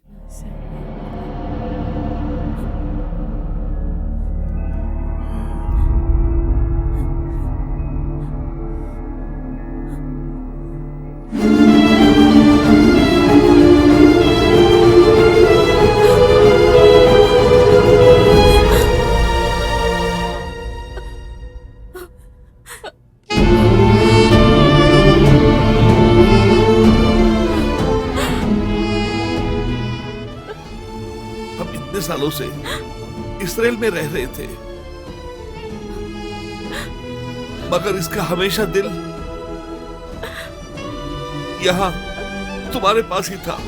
सालों से इसराइल में रह रहे थे, मगर इसका हमेशा दिल यहाँ तुम्हारे पास ही था।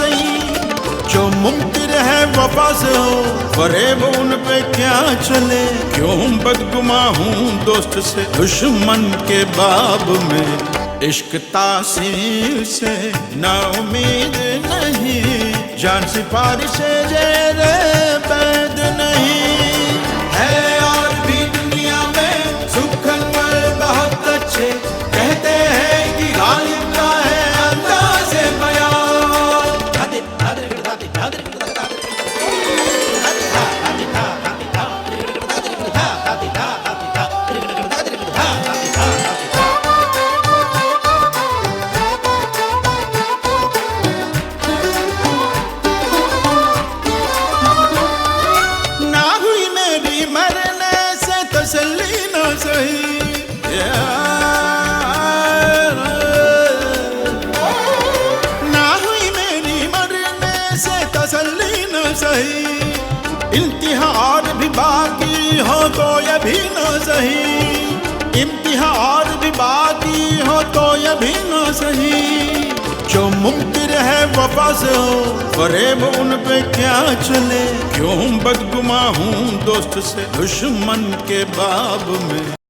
सही, जो मुमकिन है वफा से हो, फरेब उन पे क्या चले। क्यों बदगुमा हूँ दोस्त से, दुश्मन के बाब में। इश्क तासीर से ना उम्मीद नहीं, जान सिफारिश जेरे बैद नहीं। है और भी दुनिया में सुखनवर बहुत अच्छे, कहते हैं कि गालिब का है अंदाज़े बयां। ना हुई मेरी मरने से तसल्ली न सही, ना हुई मेरी मरने से तसल्ली न सही। इम्तिहान और भी बाकी हो तो ये भी न सही, इम्तिहान और भी बाकी हो तो ये भी न सही। जो मुमकिन है वफा से हो, फरेब उन पे क्या चले। क्यों बदगुमा हूँ दोस्त से, दुश्मन के बाब में।